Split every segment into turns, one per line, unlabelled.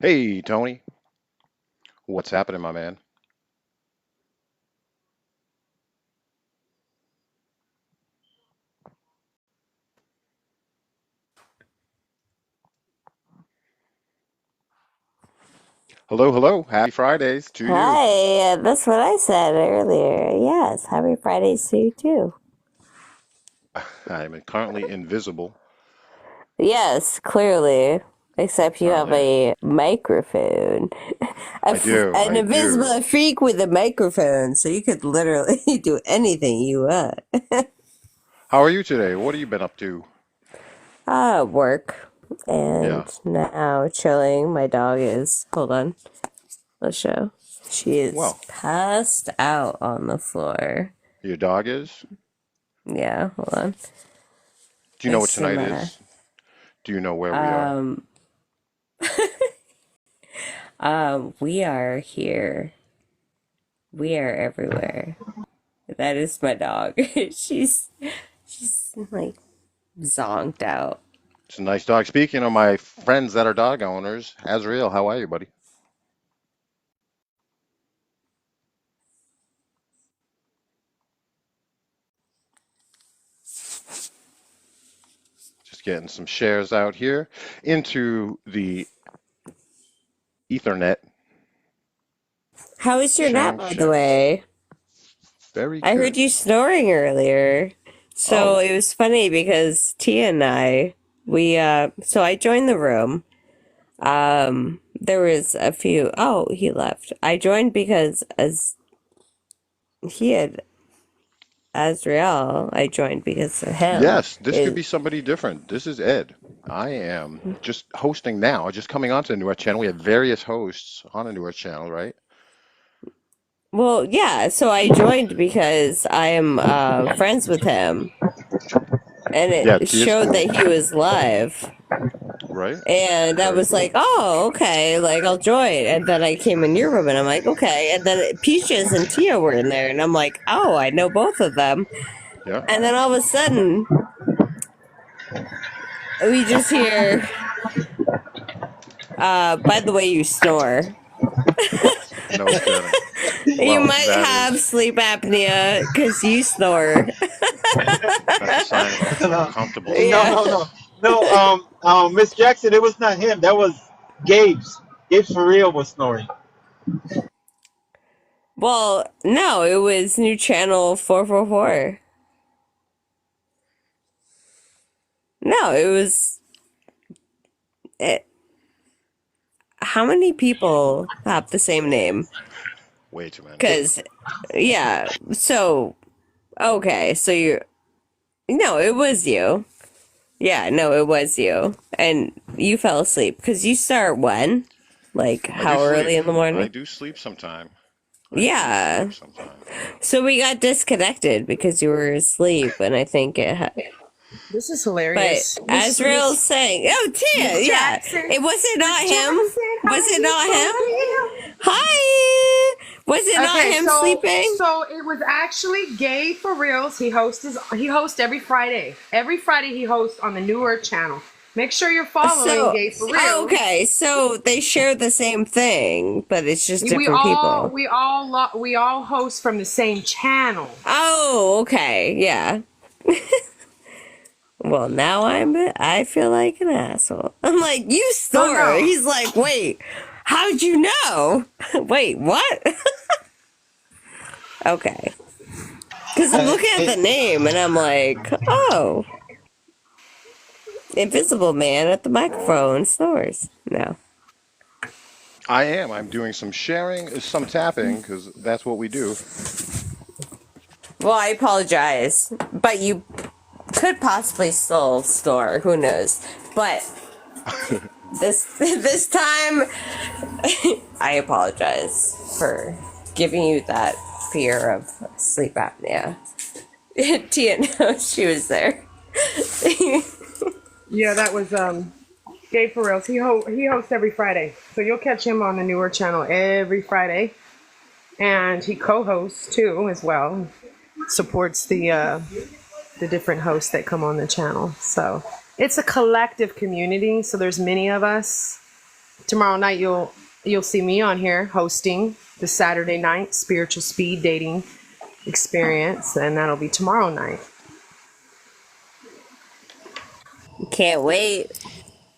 Hey, Tony. What's happening, my man? Hello, hello. Happy Fridays to you.
Hi, that's what I said earlier. Yes, happy Fridays to you too.
I'm currently invisible.
Yes, clearly. Except you
Oh,
have
yeah.
a microphone.
I do.
An
I do.
invisible freak with a microphone, so you could literally do anything you want.
How are you today? What have you been up to?
Work. And
Yeah.
now chilling. My dog is. Hold on. Let's show. She is
Well,
passed out on the floor.
your dog is?
Yeah, hold on.
Do you know what
Next to
tonight
my.
is? Do you know where we are?
Um, we are here. We are everywhere. That is my dog. She's like zonked out.
It's a nice dog. Speaking of my friends that are dog owners, Azrael, how are you, buddy? Just getting some shares out here into the Ethernet.
How was your nap,
Sharing
by the
shares.
way?
Very
I heard
good.
you snoring earlier. So
Oh,
it was funny because Tia and I, so I joined the room. There was a few, oh, he left. I joined because as he had Azrael, I joined because of him.
yes, this could
It,
be somebody different. This is Ed. I am just hosting now, just coming onto the Newer channel. We have various hosts on the Newer channel, right?
well, yeah, so I joined because I am friends with him, and
Yeah,
it
Tia's
showed
cool,
that he was live.
right?
And I
Very
was like,
cool.
oh, okay, like I'll join. And then I came in your room and I'm like, okay. And then Peaches and Tia were in there, and I'm like, oh, I know both of them.
Yeah.
And then all of a sudden, we just hear, by the way, you snore.
No kidding.
You
Well,
might have sleep apnea because you snore.
that's a sign of a
No,
comfortable
no,
Yeah.
sleep.
no, no, no. Miss Jackson, it was not him. That was Gabe's. Gabe for real was snoring.
Well, no, it was new channel 444. No, it was. It, how many people have the same name?
Way too many.
Because, yeah, so, okay, so you. No, it was you. Yeah, no, it was you. And you fell asleep. Because you start when? Like,
I do
how
sleep.
early in the
I
morning?
do sleep sometime. I do
Yeah.
sleep sometime.
So we got disconnected because you were asleep, and I think it.
This is
But
hilarious.
Azrael's saying, "Oh, Tia,
Miss
yeah,
Jackson,
it was it
Miss
not him?
Jackson, how
Was
are
it
you
not him?
doing?
Hi, Was it not
Okay,
him
so
sleeping?
so it was actually Gay for Reals. He hosts every Friday. Every Friday he hosts on the New Earth channel. Make sure you're following
So,
Gay for
oh,
Reals.
okay. So they share the same thing, but it's just
We
different
all
people.
we all we all host from the same channel.
Oh, okay. Yeah. Well, now I feel like an asshole. I'm like, you
Oh
store.
no.
He's like, wait, how'd you know? Wait, what? Okay. Because I'm looking at the
Hey,
name and I'm like, oh, Invisible Man at the microphone snores. No.
I am. I'm doing some sharing, some tapping, because that's what we do.
Well, I apologize, but you could possibly still store. Who knows? But this time, I apologize for giving you that fear of sleep apnea. Tia knows she was there.
Yeah, that was Gay for Reals. He hosts every Friday, so you'll catch him on the New Earth channel every Friday, and he co-hosts too as well. Supports the different hosts that come on the channel. So it's a collective community. So there's many of us. Tomorrow night you'll see me on here hosting the Saturday night spiritual speed dating experience, and that'll be tomorrow night.
Can't wait.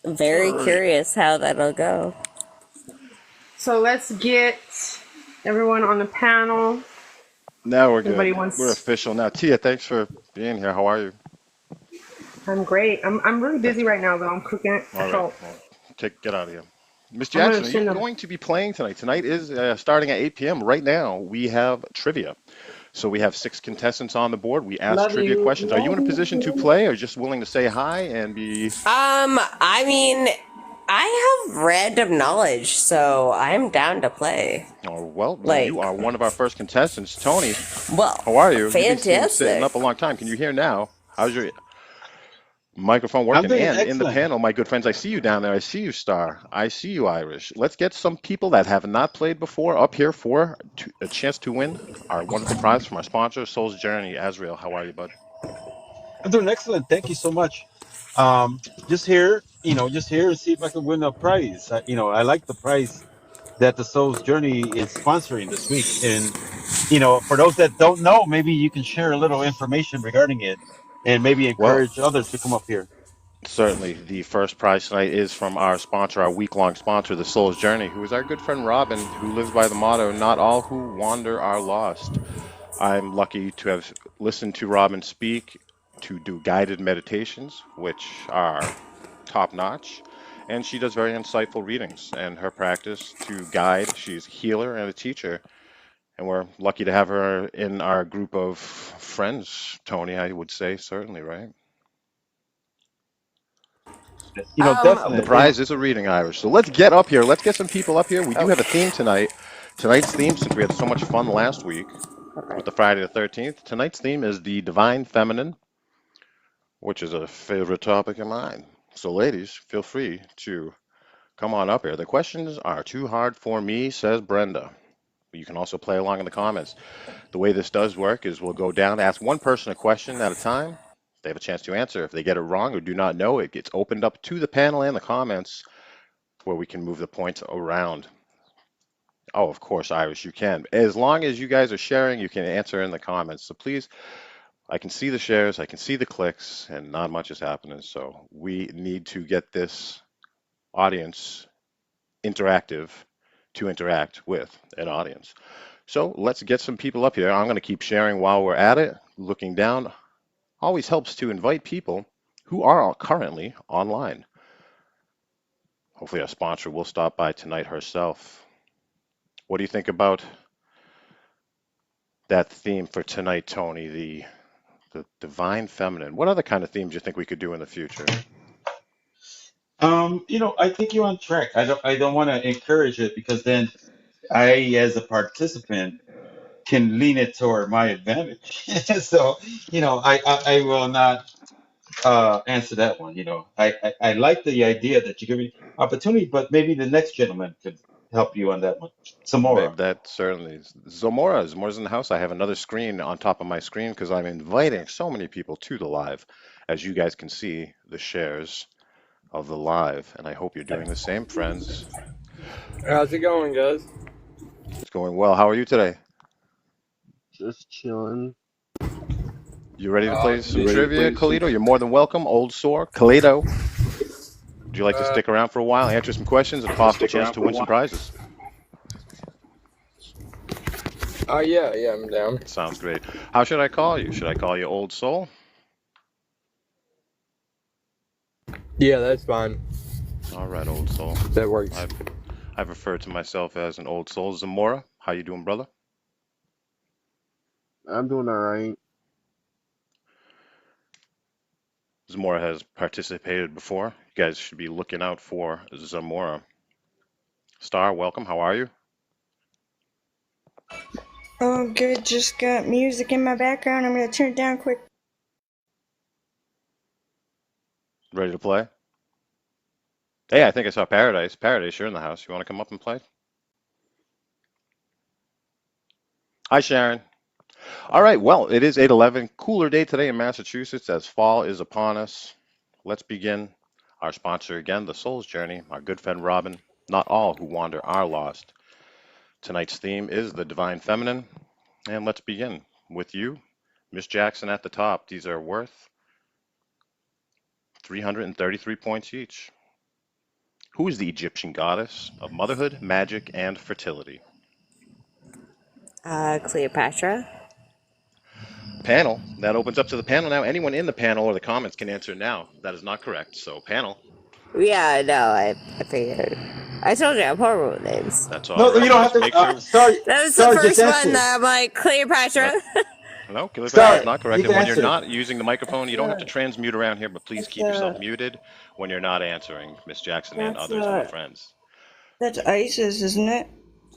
Very curious how that'll go.
So let's get everyone on the panel.
Now we're
Anybody
good. We're
wants?
official now. Tia, thanks for being here. How are you?
I'm great. I'm really
That's
busy right now though. I'm cooking.
all right.
So
Well, get out of here. Miss
I'm gonna
Jackson, are you
send them.
going to be playing tonight? Tonight is starting at 8 p.m. Right now, we have trivia. So we have 6 contestants on the board. We ask
Love
trivia
you.
questions. Are you in a position to play or just willing to say hi and be,
I mean, I have random knowledge, so I'm down to play.
oh, well, then
Like,
you are one of our first contestants. Tony,
well,
how are you? You've been sitting
fantastic.
up a long time. Can you hear now? How's your microphone
I'm
working?
doing
And in the
excellent.
panel, my good friends, I see you down there. I see you, Star. I see you, Irish. Let's get some people that have not played before up here for a chance to win our wonderful prize from our sponsor, Soul's Journey. Azrael, how are you, bud?
I'm doing excellent. Thank you so much. Just here, just here to see if I can win a prize. I like the prize that the Soul's Journey is sponsoring this week. And, for those that don't know, maybe you can share a little information regarding it and maybe
Well,
encourage others to come up here.
certainly the first prize tonight is from our sponsor, our week-long sponsor, the Soul's Journey, who is our good friend Robin, who lives by the motto, not all who wander are lost. I'm lucky to have listened to Robin speak, to do guided meditations, which are top notch. And she does very insightful readings and her practice to guide. She's a healer and a teacher. And we're lucky to have her in our group of friends, Tony, I would say, certainly, right? The
Um,
Definitely.
prize is a reading, Irish. So let's get up here. Let's get some people up here. We do have a
okay.
theme tonight. Tonight's theme, since we had so much fun last week with the Friday the 13th, tonight's theme is the Divine Feminine, which is a favorite topic of mine. So, ladies, feel free to come on up here. The questions are too hard for me, says Brenda. You can also play along in the comments. The way this does work is we'll go down, ask one person a question at a time. They have a chance to answer. If they get it wrong or do not know, it gets opened up to the panel and the comments where we can move the points around. Oh, of course, Irish, you can. As long as you guys are sharing, you can answer in the comments. So please, I can see the shares, I can see the clicks, and not much is happening. So we need to get this audience interactive to interact with an audience. So let's get some people up here. I'm going to keep sharing while we're at it. Looking down always helps to invite people who are currently online. Hopefully, our sponsor will stop by tonight herself. What do you think about that theme for tonight, Tony? The divine feminine. What other kind of themes do you think we could do in the future?
I think you're on track. I don't want to encourage it because then I, as a participant, can lean it toward my advantage. So, I will not answer that one. I like the idea that you give me opportunity, but maybe the next gentleman could. help you on that one. Some more.
That certainly is. Zamora's in the house. I have another screen on top of my screen because I'm inviting so many people to the live. As you guys can see, the shares of the live, and I hope you're doing the same, friends.
How's it going, guys?
It's going well. How are you today?
Just chilling.
You ready to play some
You ready to
trivia,
play some?
Kalito? You're more than welcome. Old sore, Kalito. Would you like to stick around for a while, answer some questions, and possible chance to win some prizes?
Yeah, I'm down.
Sounds great. How should I call you? Should I call you Old Soul?
Yeah, that's fine.
All right, Old Soul.
That works.
I've referred to myself as an Old Soul. Zamora, how you doing, brother?
I'm doing all right.
Zamora has participated before. You guys should be looking out for Zamora. Star, welcome. How are you?
Oh, good. Just got music in my background. I'm going to turn it down quick.
Ready to play? Hey, I think I saw Paradise. Paradise, you're in the house. You want to come up and play? Hi, Sharon. All right, well, it is 8:11. Cooler day today in Massachusetts as fall is upon us. Let's begin. Our sponsor again, The Soul's Journey, our good friend Robin. Not all who wander are lost. Tonight's theme is the Divine Feminine. And let's begin with you, Miss Jackson at the top. These are worth 333 points each. Who is the Egyptian goddess of motherhood, magic, and fertility?
Cleopatra.
Panel, that opens up to the panel now. Anyone in the panel or the comments can answer now. That is not correct. So, panel,
Yeah, no, I figured. I told you I'm horrible with names.
that's all
No,
right.
you don't have
Just make
to.
sure.
Sorry,
That was the
sorry, just
first one
answer.
that I'm like, Cleopatra.
No, Cleopatra is
Sorry,
not correct.
you
And
can
when you're
answer.
not using the microphone, you don't have to transmute around here, but please
That's,
keep yourself muted when you're not answering, Miss Jackson and
that's,
others, my friends.
that's ISIS, isn't it?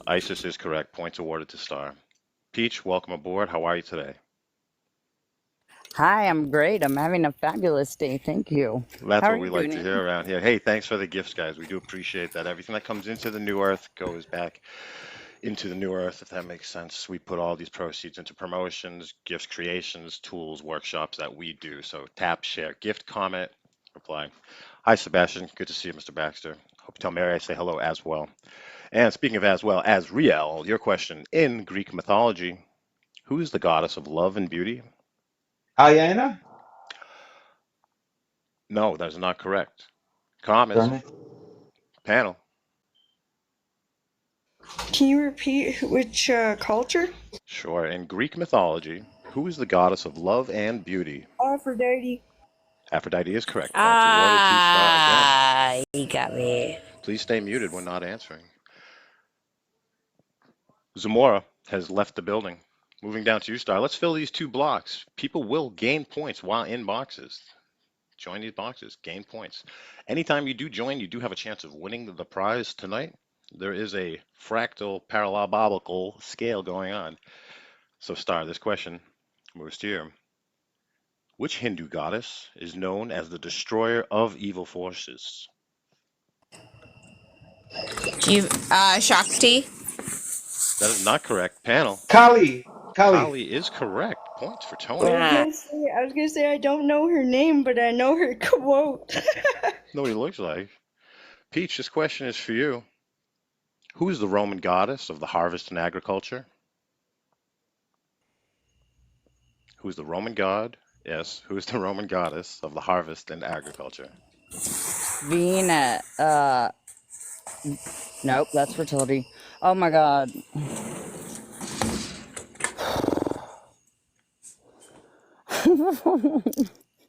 Isis is correct. Points awarded to Star. Peach, welcome aboard. How are you today?
Hi, I'm great. I'm having a fabulous day. Thank you.
That's
How
what
are
we
you
like
doing,
to
Ian?
hear around here. Hey, thanks for the gifts, guys. We do appreciate that. Everything that comes into the new earth goes back into the new earth, if that makes sense. We put all these proceeds into promotions, gifts, creations, tools, workshops that we do. So tap, share, gift, comment, reply. Hi, Sebastian. Good to see you, Mr. Baxter. Hope you tell Mary I say hello as well. And speaking of as well, as Riel, your question. In Greek mythology, who is the goddess of love and beauty?
Diana?
No, that is not correct. Comments,
Darn it.
panel.
Can you repeat which culture?
Sure. In Greek mythology, who is the goddess of love and beauty?
Aphrodite.
Aphrodite is correct. Points awarded to Star again.
He got me.
Please stay muted when not answering. Zamora has left the building. Moving down to you, Star. Let's fill these two blocks. People will gain points while in boxes. Join these boxes, gain points. Anytime you do join, you do have a chance of winning the prize tonight. There is a fractal parabolical scale going on. So, Star, this question moves to you. Which Hindu goddess is known as the destroyer of evil forces?
Shakti.
That is not correct. Panel.
Kali.
Kali is correct. Points for
I
Tony.
was gonna say I don't know her name, but I know her quote.
Know what he looks like. Peach, this question is for you. Who is the Roman goddess of the harvest and agriculture? Who is the Roman god? Yes, who is the Roman goddess of the harvest and agriculture?
Venus. Nope, that's fertility. Oh my God.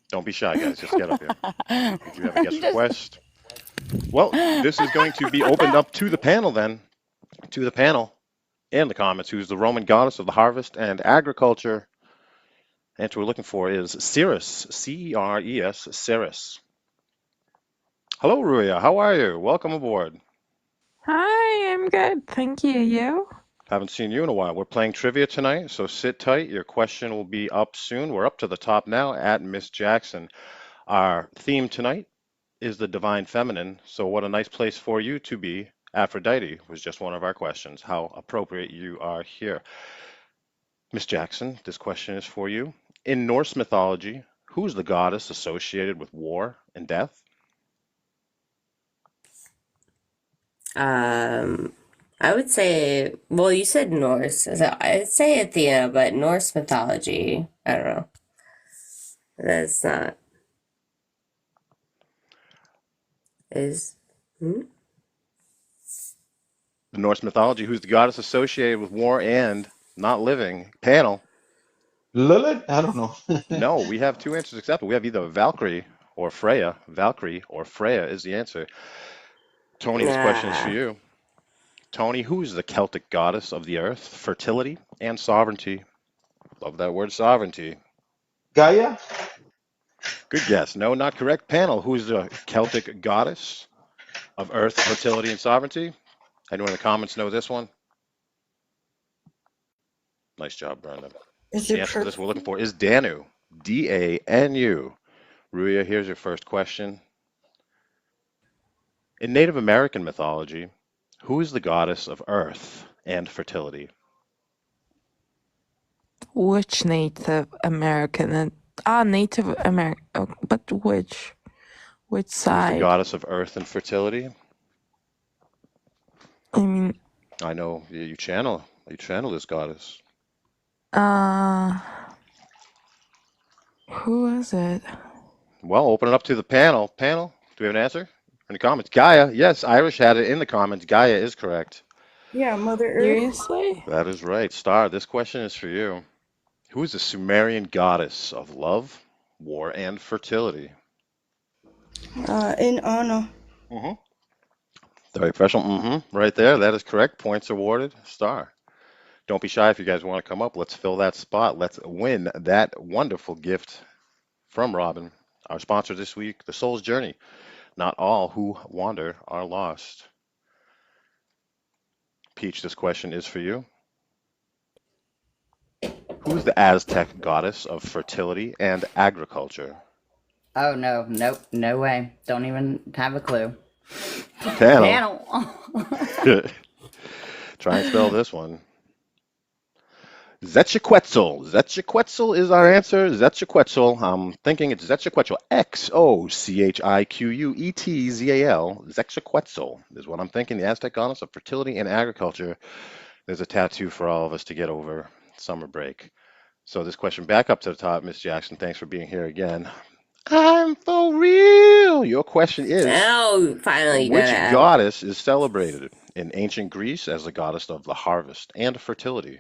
Don't be shy, guys. Just get up here. Did you have a guest request? Well, this is going to be opened up to the panel then. To the panel in the comments. Who's the Roman goddess of the harvest and agriculture? The answer we're looking for is Ceres. C-E-R-E-S. Ceres. Hello, Ruya. How are you? Welcome aboard.
Hi, I'm good. Thank you. You?
Haven't seen you in a while. We're playing trivia tonight, so sit tight. Your question will be up soon. We're up to the top now at Miss Jackson. Our theme tonight is the Divine Feminine, so what a nice place for you to be Aphrodite was just one of our questions. How appropriate you are here. Miss Jackson, this question is for you. In Norse mythology, who's the goddess associated with war and death?
I would say, well, you said Norse, so I'd say Athena, but Norse mythology, I don't know. That's not is. Hmm?
The Norse mythology, who's the goddess associated with war and not living? Panel.
Lilith? I don't know.
No, we have two answers accepted. We have either Valkyrie or Freya. Valkyrie or Freya is the answer. Tony, this question is for
Ah,
you. Tony, who is the Celtic goddess of the earth, fertility, and sovereignty? Love that word, sovereignty.
Gaia?
Good guess. No, not correct. Panel, who is the Celtic goddess of earth, fertility, and sovereignty? Anyone in the comments know this one? Nice job, Brenda.
Is
The
it
answer to this we're looking for is Danu. D-A-N-U. Ruya, here's your first question. In Native American mythology, who is the goddess of earth and fertility?
Which Native American? Native American. But which? Which
Who's the
side?
goddess of earth and fertility?
I mean,
I know you channel this goddess.
who is it?
Well, open it up to the panel. Panel, do we have an answer? In the comments, Gaia. Yes, Irish had it in the comments. Gaia is correct.
Yeah, Mother Earth.
Seriously?
That is right. Star, this question is for you. Who is the Sumerian goddess of love, war, and fertility?
In Anna.
Mm-hmm. Very professional. Mm-hmm. Right there. That is correct. Points awarded. Star. Don't be shy if you guys want to come up. Let's fill that spot. Let's win that wonderful gift from Robin. Our sponsor this week, The Soul's Journey. Not all who wander are lost. Peach, this question is for you. Who is the Aztec goddess of fertility and agriculture?
Oh, no. Nope. No way. Don't even have a clue.
Panel.
Panel.
Try and spell this one. Zetchequetzal. Zetchequetzal is our answer. Zetchequetzal. I'm thinking it's Zetchequetzal. Xochiquetzal. Zetchequetzal is what I'm thinking. The Aztec goddess of fertility and agriculture. There's a tattoo for all of us to get over summer break. So this question back up to the top, Miss Jackson. Thanks for being here again. I'm for real. Your question is,
now finally you
which
gotta.
goddess is celebrated in ancient Greece as the goddess of the harvest and fertility?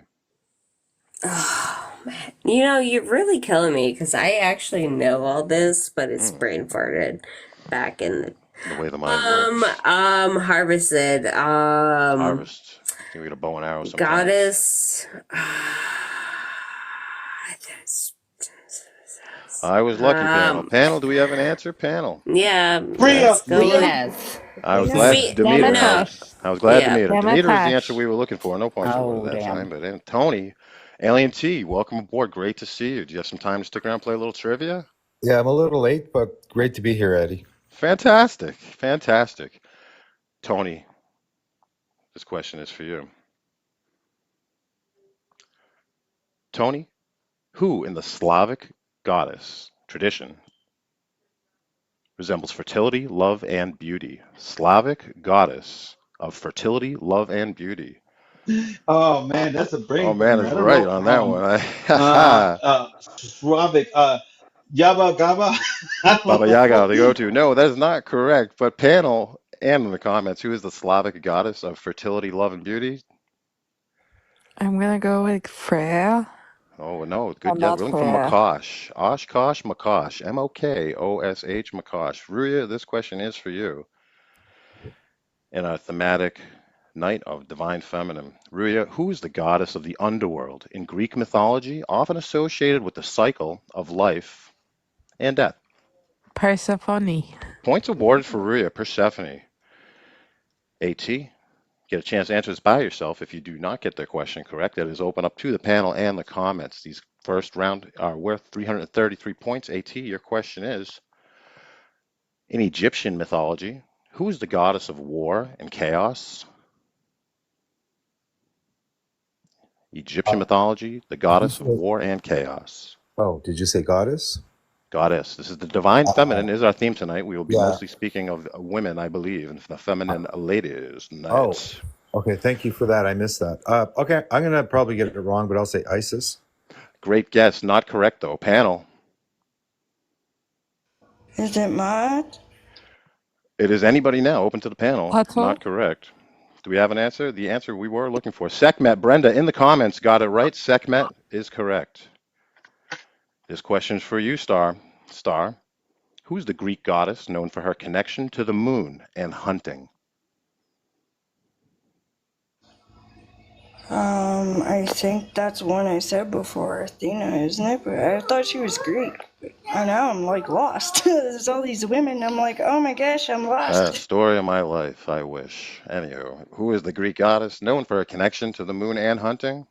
Oh, man. You know, you're really killing me because I actually know all this, but it's brain farted back in
The way the mind works.
harvested.
Harvest. You get a bow and arrow sometimes.
Goddess.
I was lucky, panel. Panel, do we have an answer? Panel.
Yeah,
Freya!
let's go with
Venus.
I was
Yeah.
glad Demeter
No.
was. I was glad
Yeah.
Demeter. Demeter is the
Demeter.
answer we were looking for. No points
Oh,
awarded that
damn.
time. But Tony, Alien T, welcome aboard. Great to see you. Do you have some time to stick around and play a little trivia?
Yeah, I'm a little late, but great to be here, Eddie.
Fantastic. Fantastic. Tony, this question is for you. Tony, who in the Slavic goddess tradition resembles fertility, love, and beauty? Slavic goddess of fertility, love, and beauty.
Oh man, that's a brain.
Oh man,
I
it's
don't
right
know.
on that one.
Slavic. Yaba Gaba. I don't
Baba
know.
Yaga, the go-to. No, that is not correct. But panel and in the comments, who is the Slavic goddess of fertility, love, and beauty?
I'm gonna go with Freya.
Oh no, good
I'm
guess.
not
We're looking for
Freya.
Mokosh. Oshkosh Mokosh. Mokosh. Mokosh. Ruya, this question is for you. In our thematic night of divine feminine. Ruya, who is the goddess of the underworld in Greek mythology, often associated with the cycle of life and death?
Persephone.
Points awarded for Ruya, Persephone. AT, get a chance to answer this by yourself. If you do not get their question correct, that is open up to the panel and the comments. These first round are worth 333 points. AT, your question is, in Egyptian mythology, Who is the goddess of war and chaos? Egyptian
Uh,
mythology, the
did you
goddess of
say,
war and chaos.
oh, did you say goddess?
Goddess. This is the divine
Uh,
feminine is our theme tonight. We will be
yeah.
mostly speaking of women, I believe, and the feminine ladies
Oh,
night.
okay. Thank you for that. I missed that. Okay. I'm going to probably get it wrong, but I'll say Isis.
Great guess. Not correct, though. Panel.
Is it Matt?
It is anybody now open to the panel.
Hathor?
Not correct. Do we have an answer? The answer we were looking for. Sekhmet. Brenda in the comments got it right. Sekhmet is correct. This question's for you, Star. Star. Who's the Greek goddess known for her connection to the moon and hunting?
I think that's one I said before, Athena, isn't it? But I thought she was Greek. And now I'm like lost. There's all these women. I'm like, oh my gosh, I'm lost.
Story of my life, I wish. Anywho, who is the Greek goddess known for her connection to the moon and hunting?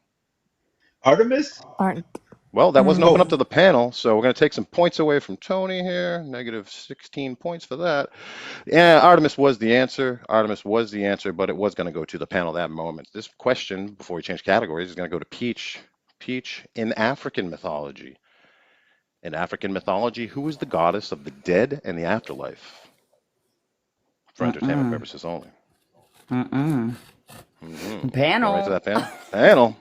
Artemis?
Aren't.
Well, that wasn't open up
Oh,
to the panel, so we're going to take some points away from Tony here. Negative 16 points for that. Yeah, Artemis was the answer. Artemis was the answer, but it was going to go to the panel that moment. This question, before we change categories, is going to go to Peach. Peach, in African mythology. In African mythology, who is the goddess of the dead and the afterlife? For entertainment
Mm-mm.
purposes only.
Mm-mm.
Go right to
Panel.
that panel. Panel.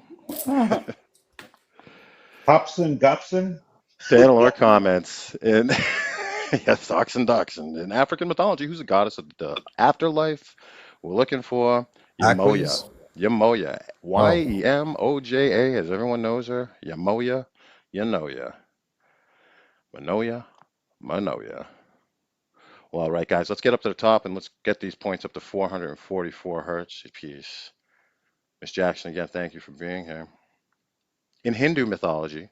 Hobson Gobson?
Panel or comments. In yes, Oxen Dachshund. In African mythology, who's the goddess of the afterlife? We're looking for Yamoya.
Aquis.
Yamoya.
Oh,
Yemoja, as everyone knows her. Yamoya. Yanoya. Manoya. Manoya. Well, all right, guys, let's get up to the top and let's get these points up to 444 hertz apiece. Miss Jackson, again, thank you for being here. In Hindu mythology,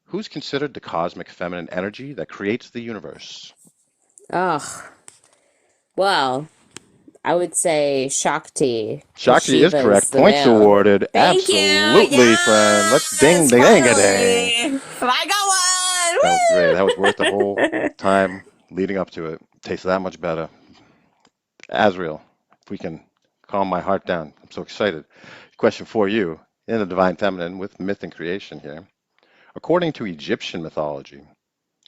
who's considered the cosmic feminine energy that creates the universe?
Ugh. Well, I would say Shakti, because
Shakti is
Shiva's
correct.
the
Points
male.
awarded.
Thank you.
Absolutely, friend. Let's ding,
Yes,
ding, ding, a ding.
finally. I got
That was great. That was worth the
one.
whole
Woo!
time leading up to it. Tastes that much better. Asriel, if we can calm my heart down. I'm so excited. Question for you in the Divine Feminine with myth and creation here. According to Egyptian mythology,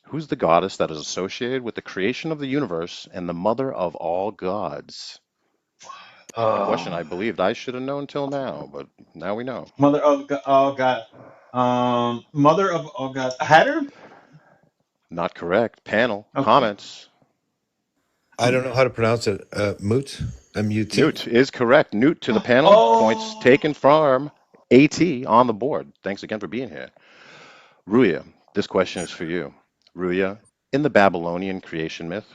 who's the goddess that is associated with the creation of the universe and the mother of all gods? A question I believed I should have known till now, but now we know.
Mother of God. Oh, God. Mother of oh God. Hatter?
Not correct. Panel,
Okay.
comments.
I don't know how to pronounce it. Mut? M-U-T?
Newt is correct. Newt to the panel. Points
Oh.
taken from AT on the board. Thanks again for being here. Ruya, this question is for you. Ruya, in the Babylonian creation myth,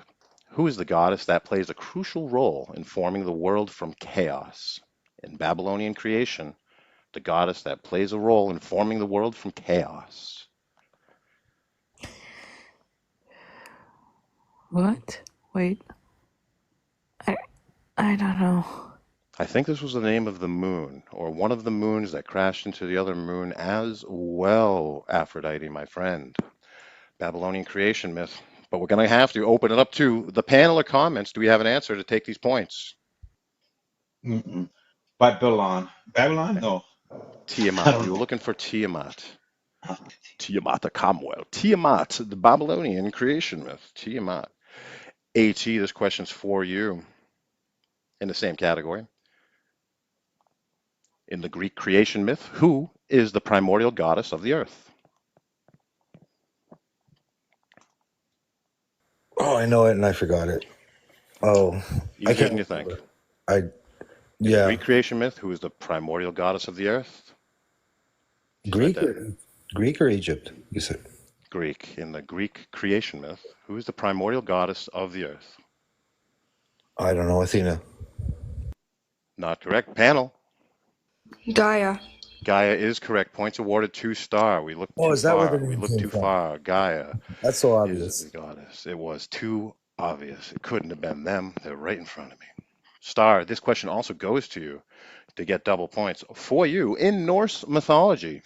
who is the goddess that plays a crucial role in forming the world from chaos? In Babylonian creation, the goddess that plays a role in forming the world from chaos.
What? Wait. I I don't know.
I think this was the name of the moon, or one of the moons that crashed into the other moon as well, Aphrodite, my friend. Babylonian creation myth. But we're going to have to open it up to the panel of comments. Do we have an answer to take these points?
Mm-mm. Babylon. Babylon? No. I
Tiamat.
don't
We were
know.
looking for Tiamat. Tiamat the Commonwealth. Tiamat, the Babylonian creation myth. Tiamat. AT, this question's for you in the same category. In the Greek creation myth, who is the primordial goddess of the earth?
Oh, I know it and I forgot it. Oh, I
Easier than
can't
you think.
remember. I,
In the
yeah.
Greek creation myth, who is the primordial goddess of the earth? She's right
Greek
there.
or, Greek or Egypt? You said.
Greek. In the Greek creation myth, who is the primordial goddess of the earth?
I don't know. Athena.
Not correct. Panel.
Gaia.
Gaia is correct. Points awarded 2-star. We looked
Oh,
too
is that where the
far. We
name
looked
came
too
from?
far. Gaia
That's so
is the
obvious.
goddess. It was too obvious. It couldn't have been them. They're right in front of me. Star, this question also goes to you to get double points for you. In Norse mythology,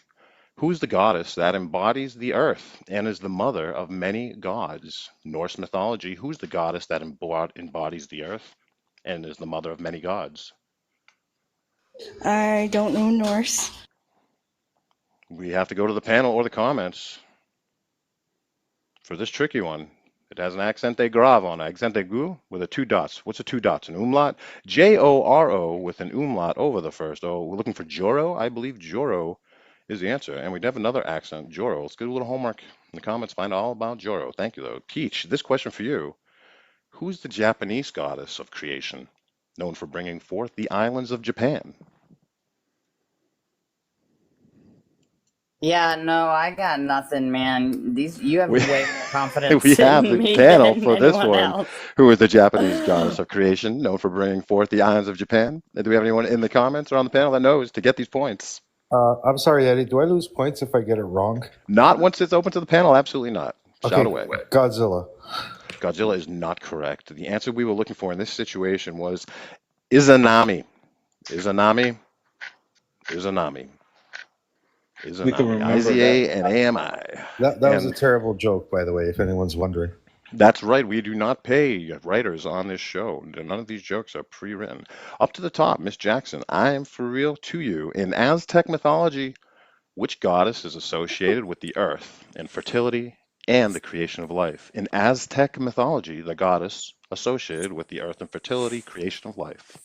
Who's the goddess that embodies the earth and is the mother of many gods? Norse mythology, who's the goddess that embodies the earth and is the mother of many gods?
I don't know Norse.
We have to go to the panel or the comments for this tricky one. It has an accent grave on it, accent aigu with a 2 dots. What's a 2 dots? An umlaut? Joro with an umlaut over the first O. We're looking for Joro. I believe Joro is the answer. And we have another accent, Joro. Let's do a little homework in the comments, find out all about Joro. Thank you, though. Teach, this question for you. Who's the Japanese goddess of creation, known for bringing forth the islands of Japan?
Yeah, no, I got nothing, man. You have
We,
way more
we
confidence
have
in
the
me
panel
than
for this
anyone
one.
else.
Who is the Japanese goddess of creation, known for bringing forth the islands of Japan? And do we have anyone in the comments or on the panel that knows to get these points?
I'm sorry, Eddie. Do I lose points if I get it wrong?
Not once it's open to the panel. Absolutely not.
Okay,
Shout away.
Godzilla.
Godzilla is not correct. The answer we were looking for in this situation was Izanami. Izanami. Izanami.
We can
Izanami.
remember that.
IZA and AMI.
That was a
And
terrible joke, by the way, if anyone's wondering.
that's right. We do not pay writers on this show. None of these jokes are pre-written. Up to the top, Miss Jackson. I am for real to you. In Aztec mythology, which goddess is associated with the earth and fertility and the creation of life? In Aztec mythology, the goddess associated with the earth and fertility, creation of life.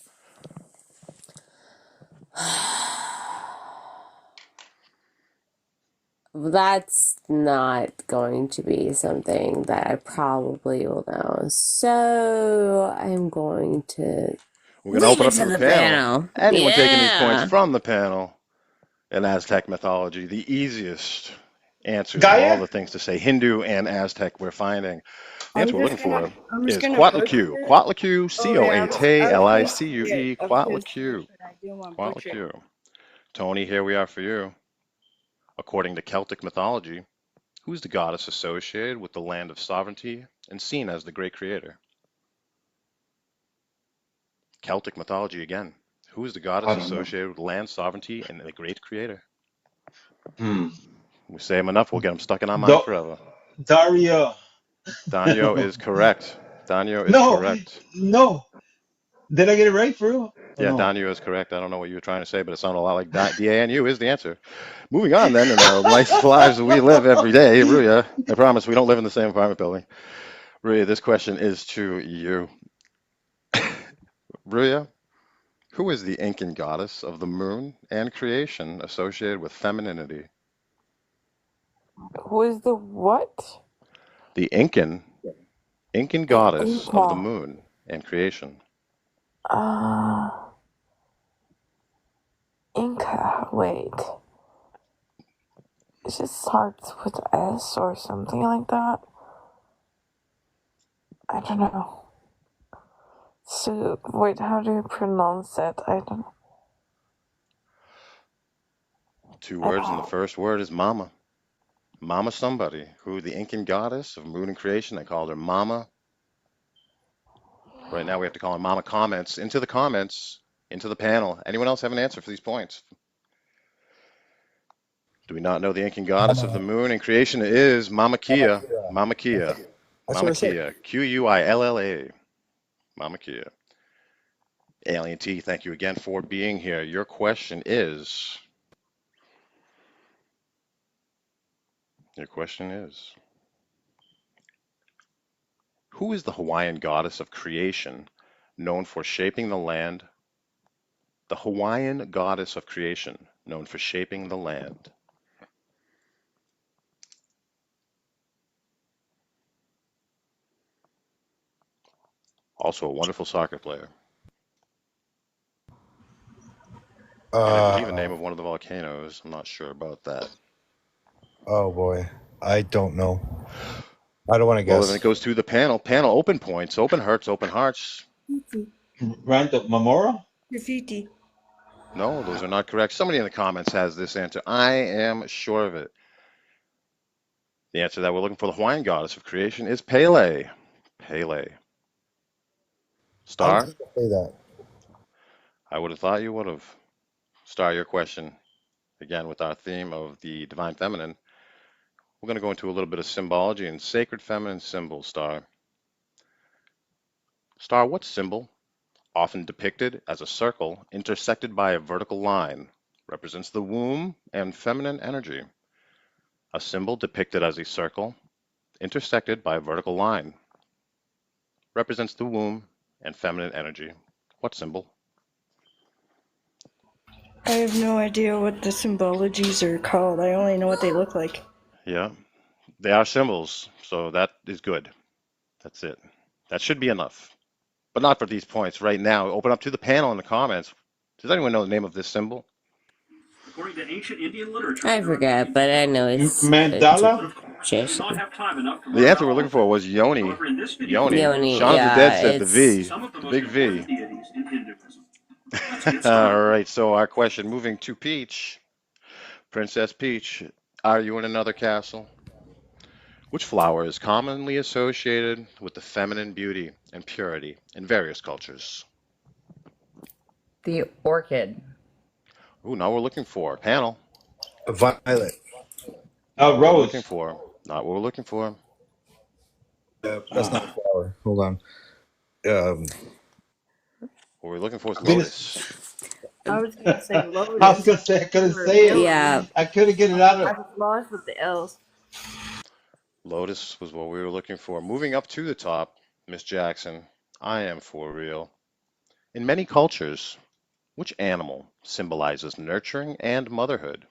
That's not going to be something that I probably will know. So I'm going to
We're going to open
leave
up
it
to
to
the
the
panel.
panel.
Anyone taking these points
Yeah.
from the panel in Aztec mythology? The easiest answers of all the things to say Hindu and Aztec we're finding. The answer we're looking for is Quatlicue. Quatlicue, Coatlicue, Quatlicue. Quatlicue. Tony, here we are for you. According to Celtic mythology, who's the goddess associated with the land of sovereignty and seen as the great creator? Celtic mythology again. Who is the goddess associated with land sovereignty and the great creator? We say them enough, we'll get them stuck in our mind forever.
Daria.
Danio is correct. Danio is correct.
No. Did I get it right, for real?
Yeah, Danio is correct. I don't know what you were trying to say, but it sounded a lot like D-A-N-U is the answer. Moving on then in the lives we live every day. Ruya, I promise we don't live in the same apartment building. Ruya, this question is to you. Ruya, who is the Incan goddess of the moon and creation associated with femininity?
Who is the what?
The Incan goddess of the moon and creation.
Inca. Wait. It just starts with S or something like that. I don't know. So, wait, how do you pronounce it? I don't know.
2 words, and the first word is Mama. Mama somebody, who the Incan goddess of moon and creation, they called her Mama. Right now we have to call her Mama. Comments, into the comments, into the panel. Anyone else have an answer for these points? Do we not know the Incan goddess of the moon and creation is Mama Kia? Mama Kia. Mama Kia. Quilla. Mama Kia. Alien T, thank you again for being here. Your question is... Who is the Hawaiian goddess of creation known for shaping the land? The Hawaiian goddess of creation known for shaping the land. Also a wonderful soccer player. And I believe the name of one of the volcanoes. I'm not sure about that.
Oh boy, I don't know. I don't want to guess.
Well, then it goes to the panel. Panel open points, open hearts, open hearts.
Randall Mamora?
Graffiti.
No, those are not correct. Somebody in the comments has this answer. I am sure of it. The answer that we're looking for, the Hawaiian goddess of creation, is Pele. Pele. Star?
Say that.
I would have thought you would have. Star, your question again, with our theme of the divine feminine, we're going to go into a little bit of symbology and sacred feminine symbols, Star. Star, what symbol, often depicted as a circle intersected by a vertical line, represents the womb and feminine energy? A symbol depicted as a circle intersected by a vertical line represents the womb and feminine energy. What symbol?
I have no idea what the symbologies are called. I only know what they look like.
Yeah, they are symbols, so that is good. That's it. That should be enough. But not for these points right now. Open up to the panel in the comments. Does anyone know the name of this symbol?
According to ancient Indian literature, I forgot, but I know it's
Mandala?
Jason.
The answer we're looking for was Yoni. Yoni.
Yoni,
Shaun of the
yeah,
Dead said the
it's
V, the big V. All right, so our question, moving to Peach. Princess Peach, are you in another castle? Which flower is commonly associated with the feminine beauty and purity in various cultures?
The orchid.
Ooh, now we're looking for panel.
Violet.
What we're looking
Rose.
for. Not what we're looking for.
That's not a flower. Hold on.
What we're looking for is
Goodness.
lotus.
I was gonna say
I was
Lotus.
gonna say I couldn't
Or
say it.
yeah.
I couldn't get it out
I
of.
was lost with the L's.
Lotus was what we were looking for. Moving up to the top, Miss Jackson, I am for real. In many cultures, which animal symbolizes nurturing and motherhood?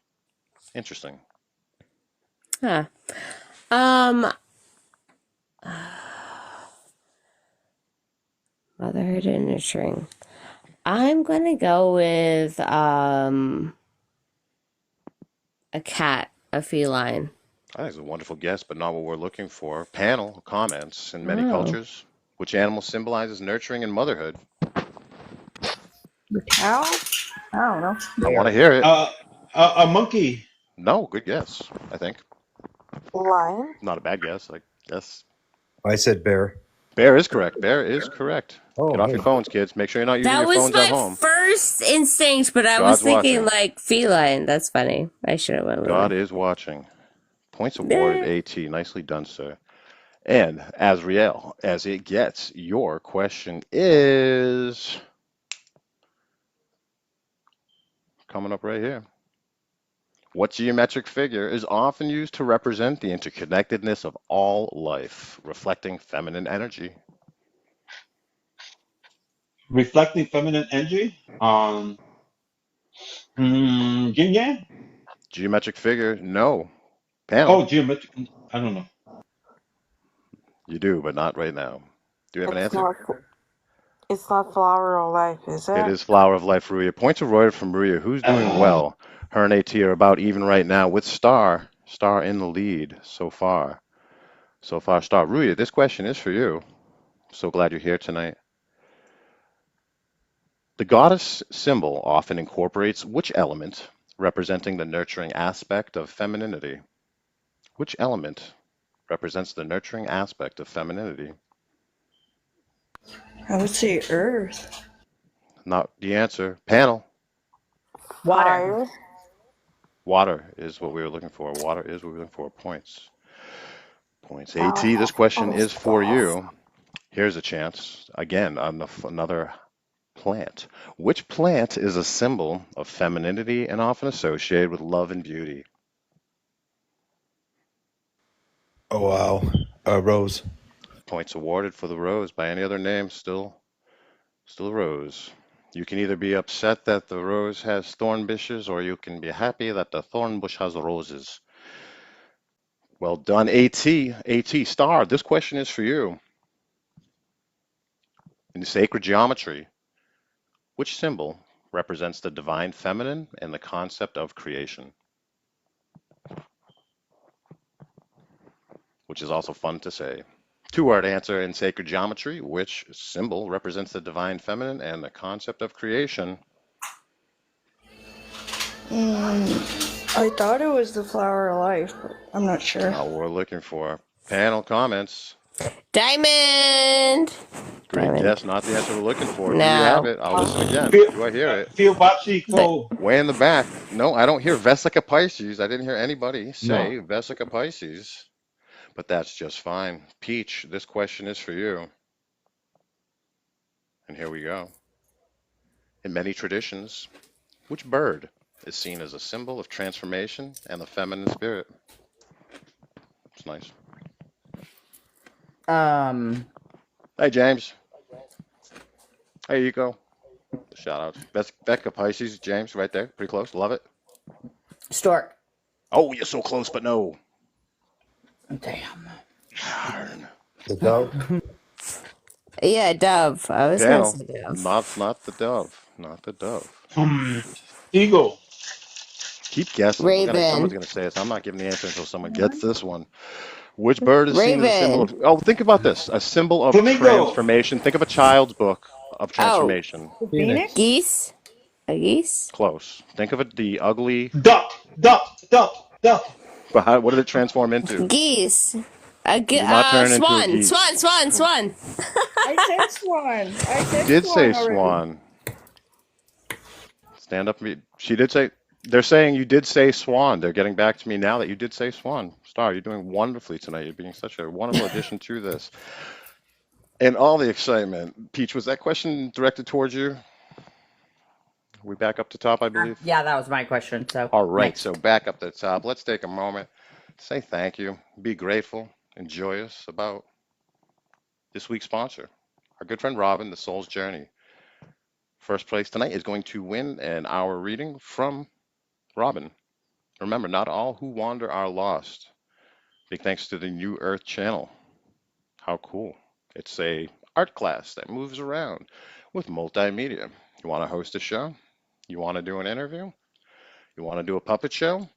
Interesting.
Huh. Um, motherhood and nurturing. I'm gonna go with a cat, a feline.
I think it's a wonderful guess, but not what we're looking for. Panel comments in many
Oh.
cultures. Which animal symbolizes nurturing and motherhood?
The cow? I don't know.
I want to hear it.
A monkey.
No, good guess, I think.
Lion?
Not a bad guess, I guess.
I said bear.
Bear is correct. Bear is correct.
Oh,
Get off
hey.
your phones, kids. Make sure you're not using
That
your
was
phones at
my
home.
first instinct, but I
God's
was thinking
watching.
like feline. That's funny. I should have went with
God
it.
is watching. Points awarded, AT. Nicely done, sir. And as real as it gets, your question is coming up right here. What geometric figure is often used to represent the interconnectedness of all life, reflecting feminine energy?
Reflecting feminine energy. Yin yang?
Geometric figure? No. Panel?
Oh, geometric. I don't know.
You do, but not right now. Do you have an answer?
It's not Flower of Life, is it?
It is Flower of Life, Ruya. Points awarded from Ruya. Who's doing well? Her and AT are about even right now with Star in the lead so far. So far, Star. Ruya, this question is for you. So glad you're here tonight. The goddess symbol often incorporates which element representing the nurturing aspect of femininity? Which element represents the nurturing aspect of femininity?
I would say Earth.
Not the answer. Panel.
Water.
Fire?
Water is what we were looking for. Water is what we were looking for. Points. Points. AT, this question is for you. Here's a chance. Again, on another plant. Which plant is a symbol of femininity and often associated with love and beauty?
Oh, wow. Rose.
Points awarded for the rose. By any other name, still a rose. You can either be upset that the rose has thorn bushes, or you can be happy that the thorn bush has roses. Well done, AT. AT, Star, this question is for you. In sacred geometry, which symbol represents the divine feminine and the concept of creation? Which is also fun to say. Two-word answer in sacred geometry. Which symbol represents the divine feminine and the concept of creation?
I thought it was the Flower of Life, but I'm not sure.
Now we're looking for panel comments.
Diamond.
Great
Diamond.
guess, not the answer we're looking for. Do you have
No.
it? I'll listen again.
Feel,
Do I hear it?
feel Bapsi
The,
ko.
Way in the back. No, I don't hear Vesica Pisces. I didn't hear anybody
No.
say Vesica Pisces, but that's just fine. Peach, this question is for you. And here we go. In many traditions, which bird is seen as a symbol of transformation and the feminine spirit? It's nice. Hey, James. Hey, Eco. Shout out. Vesica Pisces, James, right there. Pretty close. Love it.
Stork.
Oh, you're so close, but no.
Damn.
Darn.
The dove.
yeah, dove. I was gonna
Daniel,
say dove.
not the dove. Not the dove.
Eagle.
Keep guessing. Someone's
Raven.
gonna say it. I'm not giving the answer until someone gets this one. Which bird is seen as a symbol
Raven.
of? Oh, think about this. A symbol of
Flamingo.
transformation. Think of a child's book of
Oh,
transformation.
Phoenix?
geese. A geese.
Close. Think of it. The ugly.
Duck. Duck. Duck. Duck.
But what did it transform into?
Geese.
It did not turn into a
Swan.
geese.
Swan.
I said swan. I
You
said
did
swan
say
already.
swan. Stand up. She did say. They're saying you did say swan. They're getting back to me now that you did say swan. Star, you're doing wonderfully tonight. You're being such a wonderful addition to this. And all the excitement. Peach, was that question directed towards you? We back up to top, I believe.
Yeah, that was my question. So
All right,
next.
so back up to the top. Let's take a moment, say thank you, be grateful and joyous about this week's sponsor, our good friend Robin, The Soul's Journey. First place tonight is going to win an hour reading from Robin. Remember, not all who wander are lost. Big thanks to the New Earth channel. How cool. It's a art class that moves around with multimedia. You want to host a show? You want to do an interview? You want to do a puppet show?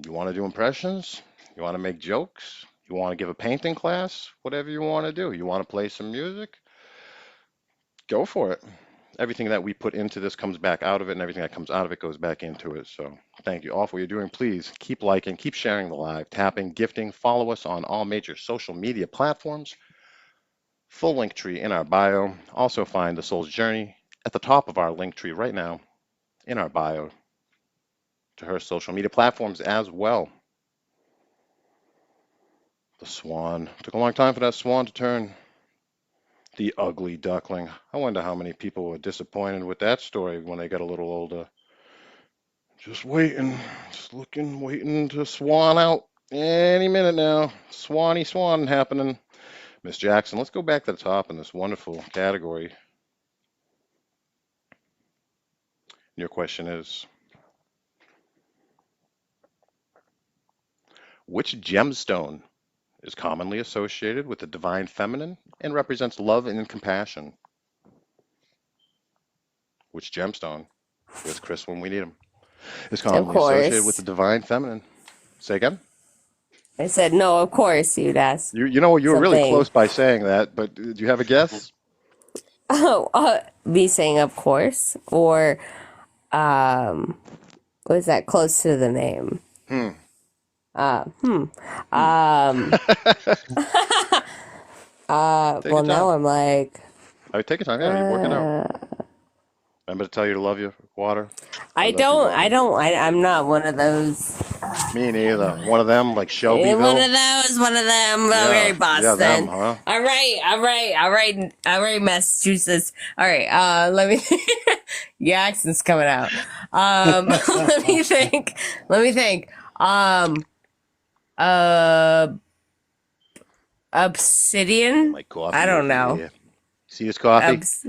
You want to do impressions? You want to make jokes? You want to give a painting class? Whatever you want to do. You want to play some music? Go for it. Everything that we put into this comes back out of it, and everything that comes out of it goes back into it. So thank you all for what you're doing. Please keep liking, keep sharing the live, tapping, gifting. Follow us on all major social media platforms. Full link tree in our bio. Also find The Soul's Journey at the top of our link tree right now in our bio to her social media platforms as well. The swan. Took a long time for that swan to turn the ugly duckling. I wonder how many people were disappointed with that story when they got a little older. Just waiting, just looking, waiting to swan out any minute now. Swan happening. Miss Jackson, let's go back to the top in this wonderful category. Your question is, which gemstone is commonly associated with the divine feminine and represents love and compassion? Which gemstone, with Chris when we need him, is
Of
commonly associated with the
course.
divine feminine? Say again?
I said no. Of course, you'd ask
You know, you were really
something.
close by saying that, but do you have a guess?
Oh, me saying of course, or was that close to the name?
Hmm.
Um.
Take your
Well, now
time.
I'm like,
I would take your time. Yeah, you're working out. Remember to tell you to love your water?
I
Let that be
don't,
water.
I'm not one of those.
Me neither. One of them, like
One
Shelbyville.
of those, one of them.
Yeah,
Okay,
yeah, them,
Boston.
huh?
All right, Massachusetts. All right, let me. Your accent's coming out. Let me think. Uh, Obsidian.
Like coffee
I don't
over
know.
here. See this coffee?
Obs-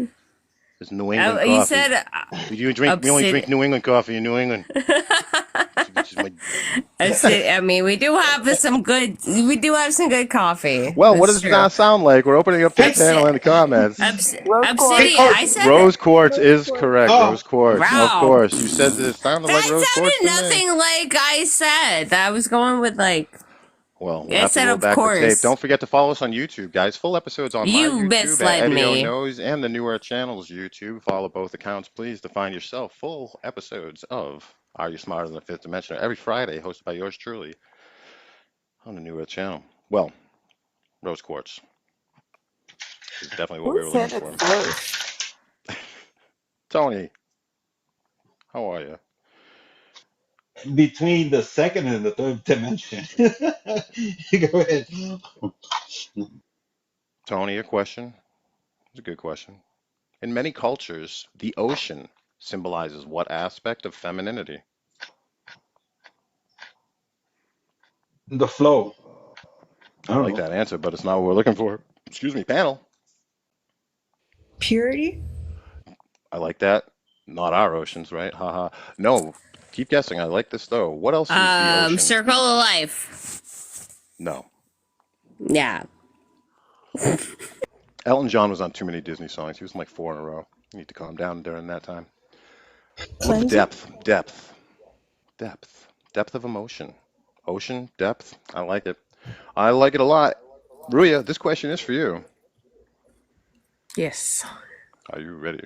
It's New England
you
coffee.
said
We only drink
obsidian.
New England coffee in New England. Which is my-
I mean, we do have some good coffee.
Well, what
That's
does
true.
that sound like? We're opening up the panel in the comments.
Obsidian. I said
Rose quartz is correct.
Oh.
Rose quartz, of
Wow.
course. You said it sounded like
That
rose quartz
sounded
to me.
nothing like I said. I was going with like.
Well, we'll
I
have to
said,
roll
of
back the tape.
course.
Don't forget to follow us on YouTube, guys. Full episodes on
You
my YouTube
misled
at Eddie O
me.
Knows and the New Earth Channel's YouTube. Follow both accounts, please, to find yourself full episodes of Are You Smarter Than the Fifth Dimension? Every Friday, hosted by yours truly on the New Earth Channel. Well, rose quartz. is definitely what
Who
we were looking
said it
for.
first?
Tony, how are you?
Between the second and the third dimension. Go ahead.
Tony, a question. It's a good question. In many cultures, the ocean symbolizes what aspect of femininity?
The flow. I
I
don't
like
know.
that answer, but it's not what we're looking for. Excuse me, panel.
Purity?
I like that. Not our oceans, right? Haha. No, keep guessing. I like this though. What else is the ocean?
Circle of Life.
No.
Yeah.
Elton John was on too many Disney songs. He was on like 4 in a row. You need to calm down during that time. What's
Cleansing?
depth of emotion? Ocean, depth. I like it. I like it a lot. Ruya, this question is for you.
Yes.
Are you ready?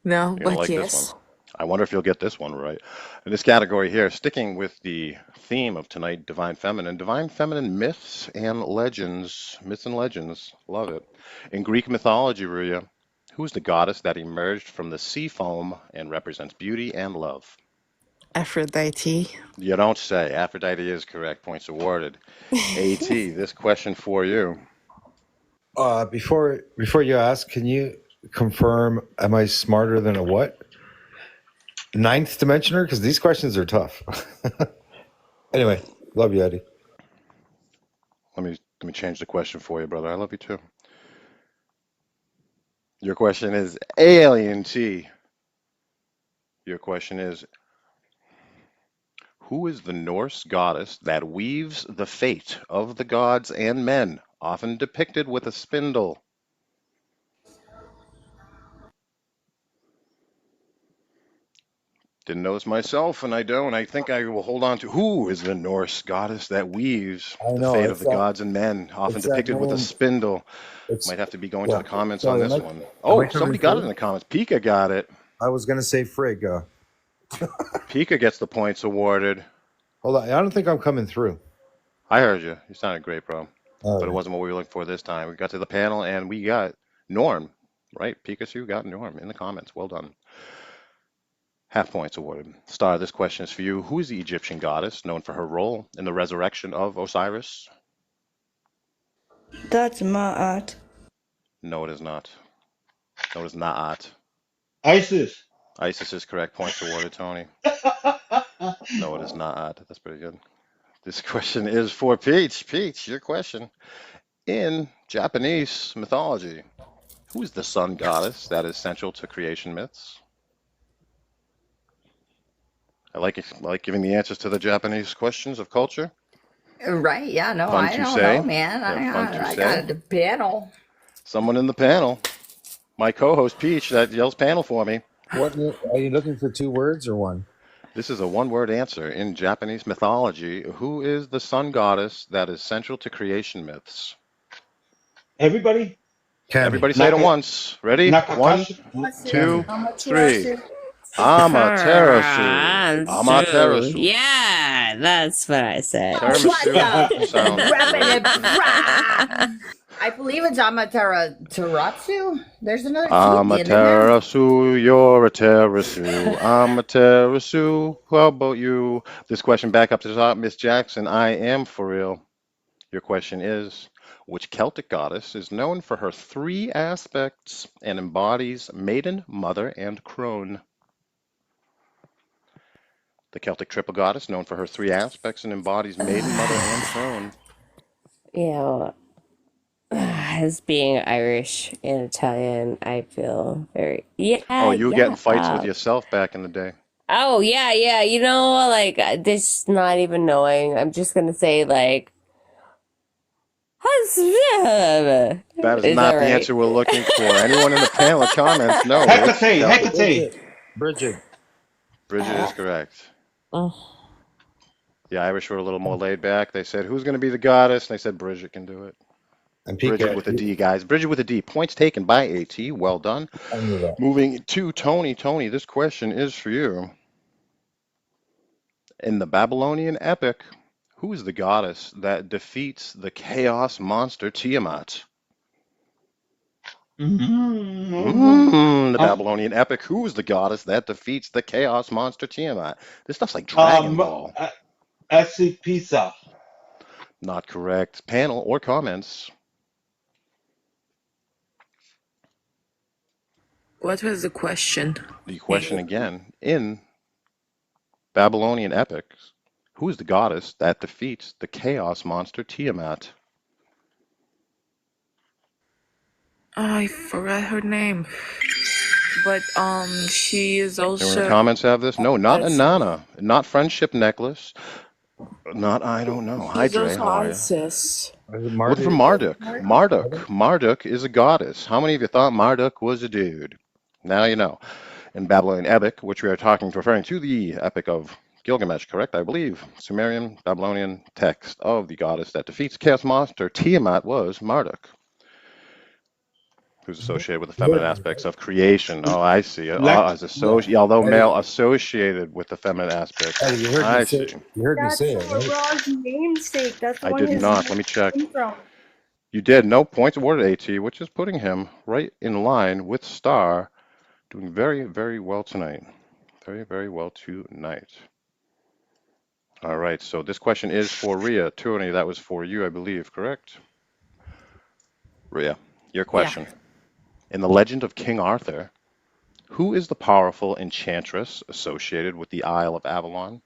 No,
You're gonna
but
like this one.
yes.
I wonder if you'll get this one right. In this category here, sticking with the theme of tonight, Divine Feminine myths and legends. Myths and legends. Love it. In Greek mythology, Ruya, who is the goddess that emerged from the sea foam and represents beauty and love?
Aphrodite.
You don't say. Aphrodite is correct. Points awarded. AT, this question for you.
Before you ask, can you confirm? Am I smarter than a what? Ninth dimensioner? Because these questions are tough. Anyway, love you, Eddie.
Let me change the question for you, brother. I love you too. Your question is Alien T. Your question is, who is the Norse goddess that weaves the fate of the gods and men, often depicted with a spindle? Didn't know this myself, and I don't. I think I will hold on to who is the Norse goddess that weaves
I
the
know
fate of the gods and men, often
it's that
depicted with a
name.
spindle.
It's
Might have to be going to
yeah.
the comments on
Sorry,
this
am
one.
I
Oh,
coming
somebody got it in
through?
the comments. Pika got it.
I was gonna say Frigg.
Pika gets the points awarded.
Hold on, I don't think I'm coming through.
I heard you. You sounded great, bro.
All
But it
right.
wasn't what we were looking for this time. We got to the panel and we got Norm, right? Pikachu got Norm in the comments. Well done. Half points awarded. Star, this question is for you. Who is the Egyptian goddess known for her role in the resurrection of Osiris?
That's Ma'at.
No, it is not. No, it is not.
ISIS.
Isis is correct. Points awarded, Tony. No, it is not. That's pretty good. This question is for Peach. Peach, your question. In Japanese mythology, who is the sun goddess that is central to creation myths? I like giving the answers to the Japanese questions of culture.
Right? Yeah. No,
Fun
I
to
don't know,
say.
man.
They're fun to
I got
say.
a panel.
Someone in the panel, my co-host Peach, that yells panel for me.
What are you looking for? 2 words or one?
This is a one-word answer. In Japanese mythology, who is the sun goddess that is central to creation myths?
Everybody?
Kami.
Everybody say it at once. Ready? 1,
Nakakashi?
2,
Kami.
3. Amaterasu.
Amaterasu.
Amaterasu.
Yeah, that's what I said.
Tiramisu sounds great.
I believe it's Amaterasu. There's another T
I'm
at
a
the end in there.
Terasu, you're a Terasu. I'm a Terasu, how about you? This question back up to the top, Miss Jackson. I am for real. Your question is, which Celtic goddess is known for her 3 aspects and embodies maiden, mother, and crone? The Celtic triple goddess known for her 3 aspects and embodies maiden, mother, and crone.
You know, as being Irish and Italian, I feel very
Oh, you get in fights with
yeah.
yourself back in the day.
Oh yeah. You know, like this, not even knowing. I'm just gonna say like.
That is
Is
not
that
the
right?
answer we're looking for. Anyone in the panel or comments? No, it's
Hecate.
Celtic.
Hecate.
Bridget.
Bridget is correct. The Irish were a little more laid back. They said, who's going to be the goddess? And they said, Bridget can do it.
And
Bridget with a D, guys. Bridget with a D. Points taken by AT. Well done.
I knew that.
Moving to Tony. Tony, this question is for you. In the Babylonian epic, who is the goddess that defeats the chaos monster Tiamat?
Mm-hmm.
The Babylonian epic. Who is the goddess that defeats the chaos monster Tiamat? This stuff's like Dragon Ball.
Pizza.
Not correct. Panel or comments?
What was the question?
The question again. In Babylonian epics, who is the goddess that defeats the chaos monster Tiamat?
I forgot her name. But she is
Anyone in the
also
comments have this? No, not
Isis.
Inanna. Not Friendship Necklace. Not, I don't know. Hi,
She's
Dre.
also
How are you?
Isis.
Looking for Marduk. Marduk is a goddess. How many of you thought Marduk was a dude? Now you know. In Babylonian epic, which we are referring to the epic of Gilgamesh, correct? I believe. Sumerian, Babylonian text of the goddess that defeats chaos monster Tiamat was Marduk, who's associated with the feminine aspects of creation. Oh, I see. Although male associated with the feminine aspects.
Eddie, you heard
I
me
see.
say, you heard me
That's
say it, right?
Ra's namesake. That's the
I
one
did
his
not.
name
Let me check.
came from.
You did. No points awarded, AT, which is putting him right in line with Star, doing very, very well tonight. Very, very well tonight. All right, so this question is for Rhea. Tony, that was for you, I believe, correct? Rhea, your question. In the legend of King Arthur, who is the powerful enchantress associated with the Isle of Avalon?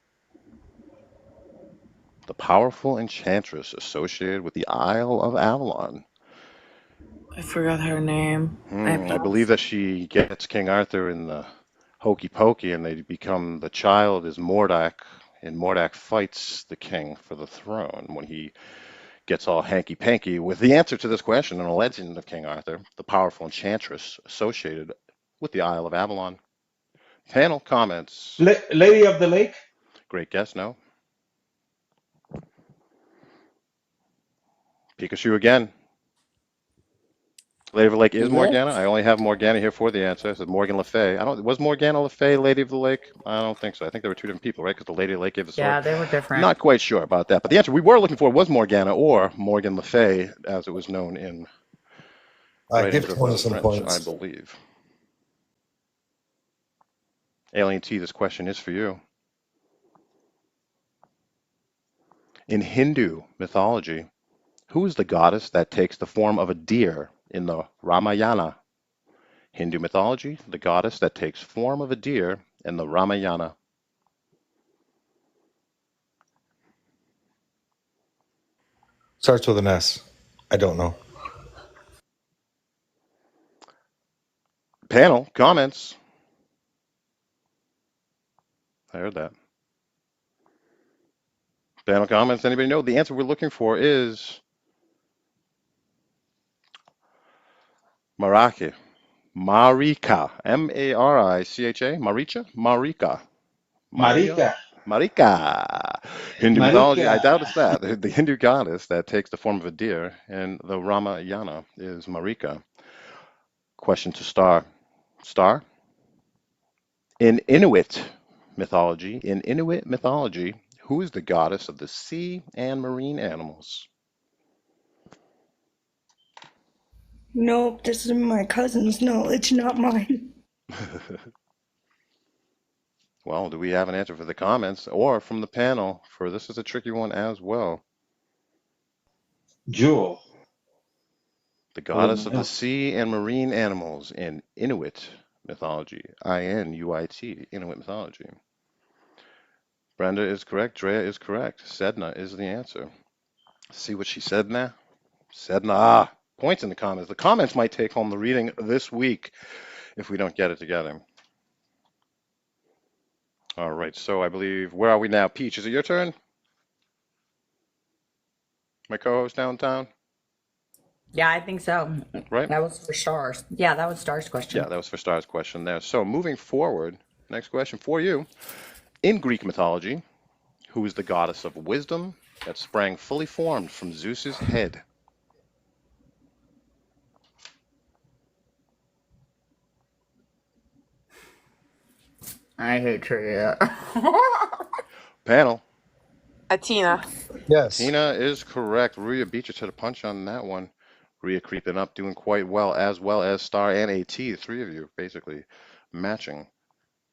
The powerful enchantress associated with the Isle of Avalon.
I forgot her name.
I believe that she gets King Arthur in the hokey pokey and they become, the child is Mordak, and Mordak fights the king for the throne when he gets all hanky-panky with the answer to this question in a legend of King Arthur, the powerful enchantress associated with the Isle of Avalon. Panel comments.
Lady of the Lake.
Great guess, no? Pikachu again. Lady of the Lake is Morgana. I only have Morgana here for the answer. I said Morgan Le Fay. Was Morgana Le Fay Lady of the Lake? I don't think so. I think they were two different people, right? Because the Lady of the Lake gave the sword.
Yeah, they were different.
Not quite sure about that. But the answer we were looking for was Morgana or Morgan Le Fay, as it was known in
Give Tony some
French,
points.
I believe. Alien T, this question is for you. In Hindu mythology, who is the goddess that takes the form of a deer in the Ramayana? Hindu mythology, the goddess that takes form of a deer in the Ramayana.
Starts with an S. I don't know.
Panel, comments. I heard that. Panel comments, anybody know? The answer we're looking for is Marika. Marika. M-A-R-I-C-H-A. Maricha? Marika. Marika. Hindu mythology, I doubt it's that. The Hindu goddess that takes the form of a deer in the Ramayana is Marika. Question to Star. Star? In Inuit mythology, who is the goddess of the sea and marine animals?
Nope, this is my cousin's knowledge, not mine.
Well, do we have an answer for the comments or from the panel? For this is a tricky one as well.
Jewel.
The goddess of the sea and marine animals in Inuit mythology. I-N-U-I-T, Inuit mythology. Brenda is correct. Drea is correct. Sedna is the answer. See what she said now? Sedna. Points in the comments. The comments might take home the reading this week if we don't get it together. All right, so I believe, where are we now? Peach, is it your turn? My co-host downtown?
Yeah, I think so.
Right?
That was for Stars. Yeah, that was Stars' question.
Yeah, that was for Star's question there. So moving forward, next question for you. In Greek mythology, who is the goddess of wisdom that sprang fully formed from Zeus's head?
I hate trivia.
Panel.
Athena.
Yes.
Tina is correct. Rhea beat you to the punch on that one. Rhea creeping up, doing quite well as Star and AT, the three of you basically matching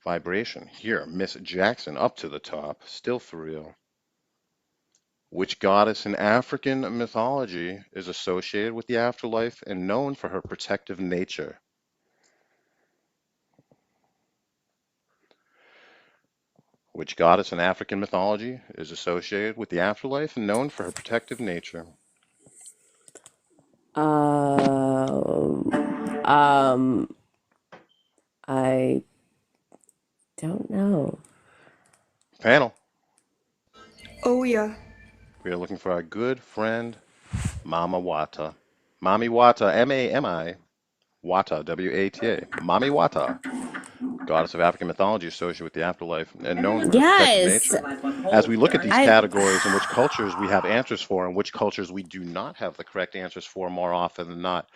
vibration. Here, Miss Jackson up to the top, still for real. Which goddess in African mythology is associated with the afterlife and known for her protective nature? Which goddess in African mythology is associated with the afterlife and known for her protective nature?
Um, I don't know.
Panel,
Oh yeah.
we are looking for our good friend, Mama Wata. Mami Wata, M-A-M-I, Wata, W-A-T-A. Mami Wata, goddess of African mythology associated with the afterlife and known for her protective
Yes,
nature. As we look at these
I
categories and which cultures we have answers for and which cultures we do not have the correct answers for more often than not,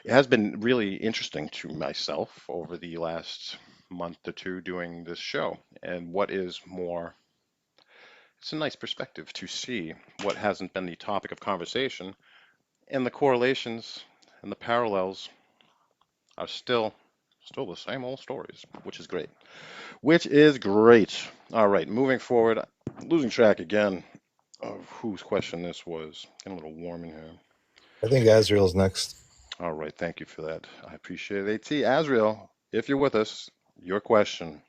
it has been really interesting to myself over the last month or two doing this show. And what is more, it's a nice perspective to see what hasn't been the topic of conversation, and the correlations and the parallels are still the same old stories, which is great. Which is great. All right, moving forward, losing track again of whose question this was. Getting a little warm in here.
I think Azrael's next.
All right, thank you for that. I appreciate it. AT, Azrael, if you're with us, your question.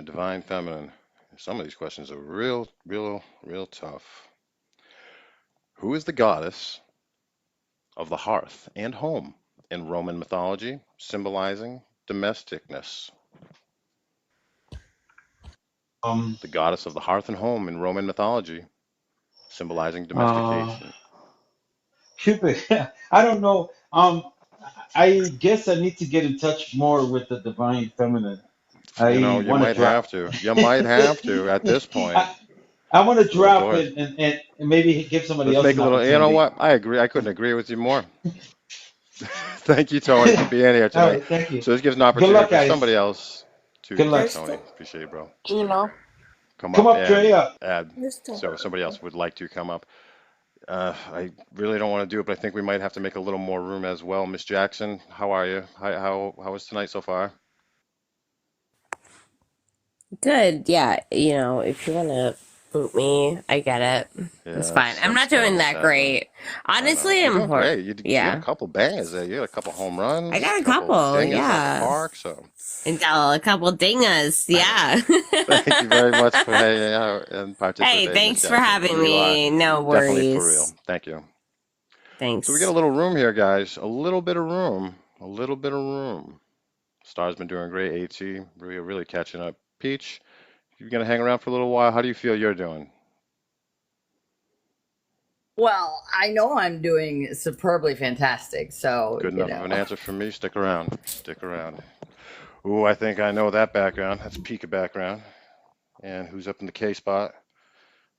Divine Feminine. Some of these questions are real tough. Who is the goddess of the hearth and home in Roman mythology, symbolizing domesticness? The goddess of the hearth and home in Roman mythology, symbolizing domestication.
Cupid. I don't know. I guess I need to get in touch more with the divine feminine.
You know,
I
you
want to
might have
drop.
to. You might have to at this point.
I want to
Go
drop
ahead.
it and maybe give somebody
Let's
else
make
an
a little. You know
opportunity.
what? I agree. I couldn't agree with you more. Thank you, Tony, for being here
All
tonight.
right, thank you.
So this gives an
Good
opportunity
luck,
for somebody
guys.
else to
Good luck.
Tony. Appreciate it, bro.
Gino.
Come
Come
up
up, Trey.
and
Up.
add. So if somebody else would like to come up. I really don't want to do it, but I think we might have to make a little more room as well. Miss Jackson, how are you? How was tonight so far?
good. Yeah, if you want to boot me, I get it. It's
Yeah,
fine. I'm not doing
spamming the
that
chat room.
great.
I know.
Honestly,
You're
I'm
doing great. You had a
yeah.
couple bangers there. You had a couple home runs,
I got a
couple
couple,
dingers out the
yeah.
park. So
And a couple dingas, yeah.
thank you very much for hanging out and participating.
Hey, thanks
Miss
for
Jackson.
having
You are
me. No
definitely for real.
worries.
Thank you.
Thanks.
So we got a little room here, guys. A little bit of room. A little bit of room. Star's been doing great. AT, really catching up. Peach, you're gonna hang around for a little while. How do you feel you're doing?
Well, I know I'm doing superbly fantastic, so
Good enough of an answer from me. Stick around. Stick around. Ooh, I think I know that background. That's Pika background. And who's up in the K spot?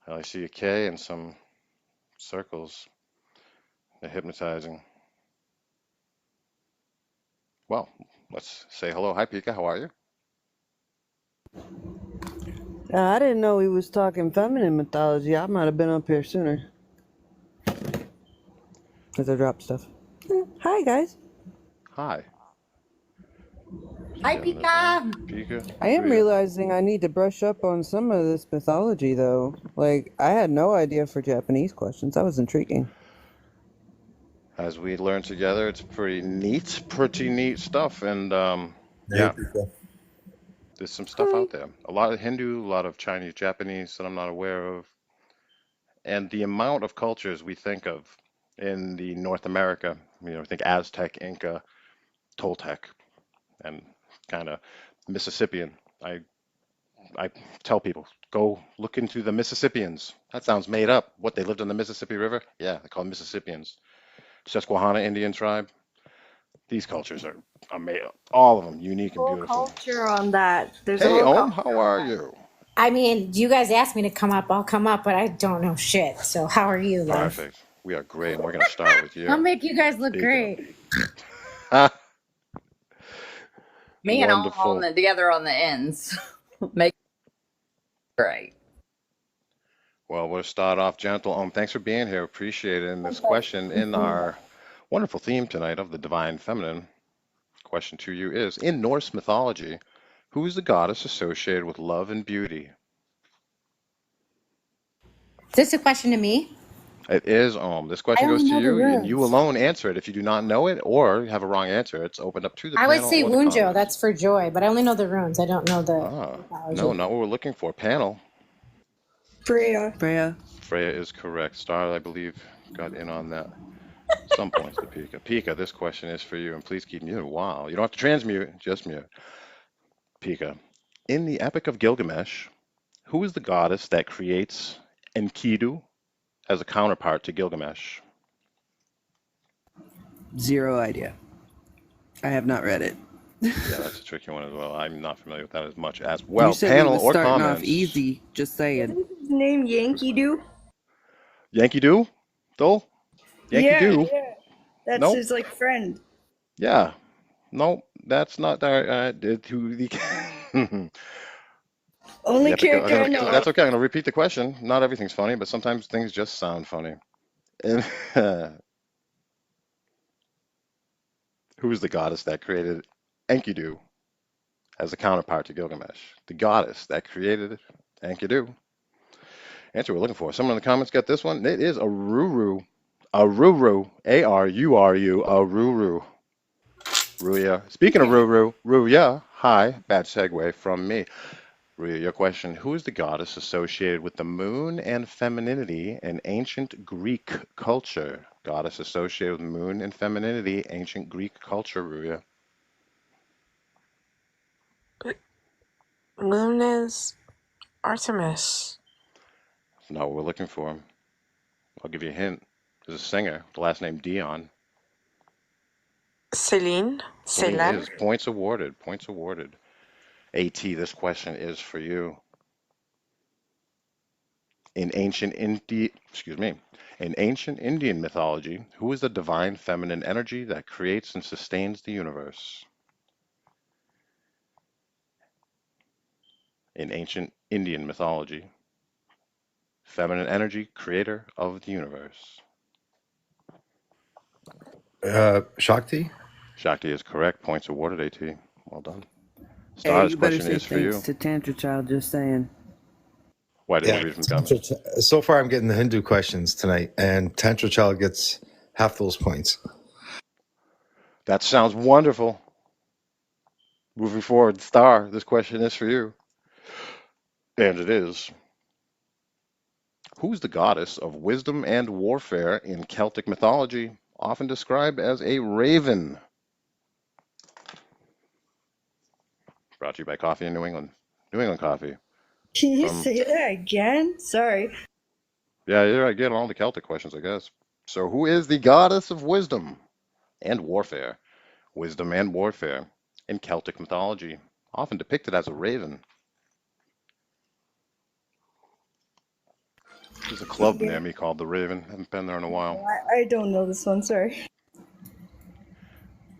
I see a K and some circles. They're hypnotizing. Well, let's say hello. Hi, Pika. How are you?
I didn't know he was talking feminine mythology. I might have been up here sooner. Because I dropped stuff. Hi, guys.
Hi.
Hi, Pika.
Pika.
I am realizing I need to brush up on some of this mythology, though. Like, I had no idea for Japanese questions. That was intriguing.
As we learn together, it's pretty neat stuff. And yeah, there's some stuff out there. A lot of Hindu, a lot of Chinese, Japanese that I'm not aware of. And the amount of cultures we think of in the North America, think Aztec, Inca, Toltec, and kind of Mississippian. I tell people, go look into the Mississippians. That sounds made up. What, they lived on the Mississippi River? Yeah, they're called Mississippians. Susquehanna Indian tribe. These cultures are amazing. All of them unique and beautiful.
Culture on that. There's
Hey,
a
Om, how are you?
I mean, you guys asked me to come up. I'll come up, but I don't know shit. So how are you, love?
Perfect. We are great, and we're going to start with you.
I'll make you guys look great.
Me and all
Wonderful.
holding it together on the ends. Make it great.
Well, we'll start off gentle. Thanks for being here. Appreciate it. And this question in our wonderful theme tonight of the divine feminine. Question to you is, in Norse mythology, who is the goddess associated with love and beauty?
Is this a question to me?
It is, this
I
question
only
goes to
know the
you, and you
runes.
alone answer it. If you do not know it or you have a wrong answer, it's opened up to the
I would
panel
say
or the
Wunjo.
comments.
That's for joy, but I only know the runes. I don't know the
No,
mythology.
not what we're looking for. Panel.
Freya.
Freya.
Freya is correct. Star, I believe, got in on that. Some points to Pika. Pika, this question is for you, and please keep muted. Wow, you don't have to transmute, just mute. Pika, in the Epic of Gilgamesh, who is the goddess that creates Enkidu as a counterpart to Gilgamesh?
Zero idea. I have not read it.
Yeah, that's a tricky one as well. I'm not familiar with that as much as
You
well.
said we
Panel
was
or
starting off
comments?
easy. Just saying.
His name Yankee Doo?
Yankee Do? Dole? Yankee
Yeah,
Do?
yeah. That's
Nope.
his like friend.
Yeah. Nope. That's not who the
Only
Epic of,
character I know.
that's okay. I'm gonna repeat the question. Not everything's funny, but sometimes things just sound funny. And who is the goddess that created Enkidu as a counterpart to Gilgamesh? The goddess that created Enkidu. Answer we're looking for. Someone in the comments got this one. It is Aruru. Aruru. A-R-U-R-U. Aruru. Ruya. Speaking of Ruru, Ruya, hi. Bad segue from me. Ruya, your question. Who is the goddess associated with the moon and femininity in ancient Greek culture? Goddess associated with moon and femininity, ancient Greek culture, Ruya.
Moon is Artemis.
That's not what we're looking for. I'll give you a hint. There's a singer, the last name Dion.
Celine.
Celine
Celine.
is points awarded. Points awarded. AT, this question is for you. In ancient Indian mythology, who is the divine feminine energy that creates and sustains the universe? In ancient Indian mythology, feminine energy, creator of the universe.
Shakti?
Shakti is correct. Points awarded, AT. Well done. Star,
Hey,
this
you better
question
say
is for
thanks
you.
to Tantra Child. Just saying.
Why didn't
Yeah.
you read from the comments?
So far, I'm getting the Hindu questions tonight, and Tantra Child gets half those points.
That sounds wonderful. Moving forward, Star, this question is for you. And it is. Who's the goddess of wisdom and warfare in Celtic mythology, often described as a raven? Brought to you by Coffee in New England. New England Coffee.
Can you say that again? Sorry.
Yeah, I get all the Celtic questions, I guess. So who is the goddess of wisdom and warfare? Wisdom and warfare in Celtic mythology, often depicted as a raven. There's a club near me called the Raven. Haven't been there in a while.
I don't know this one, sorry.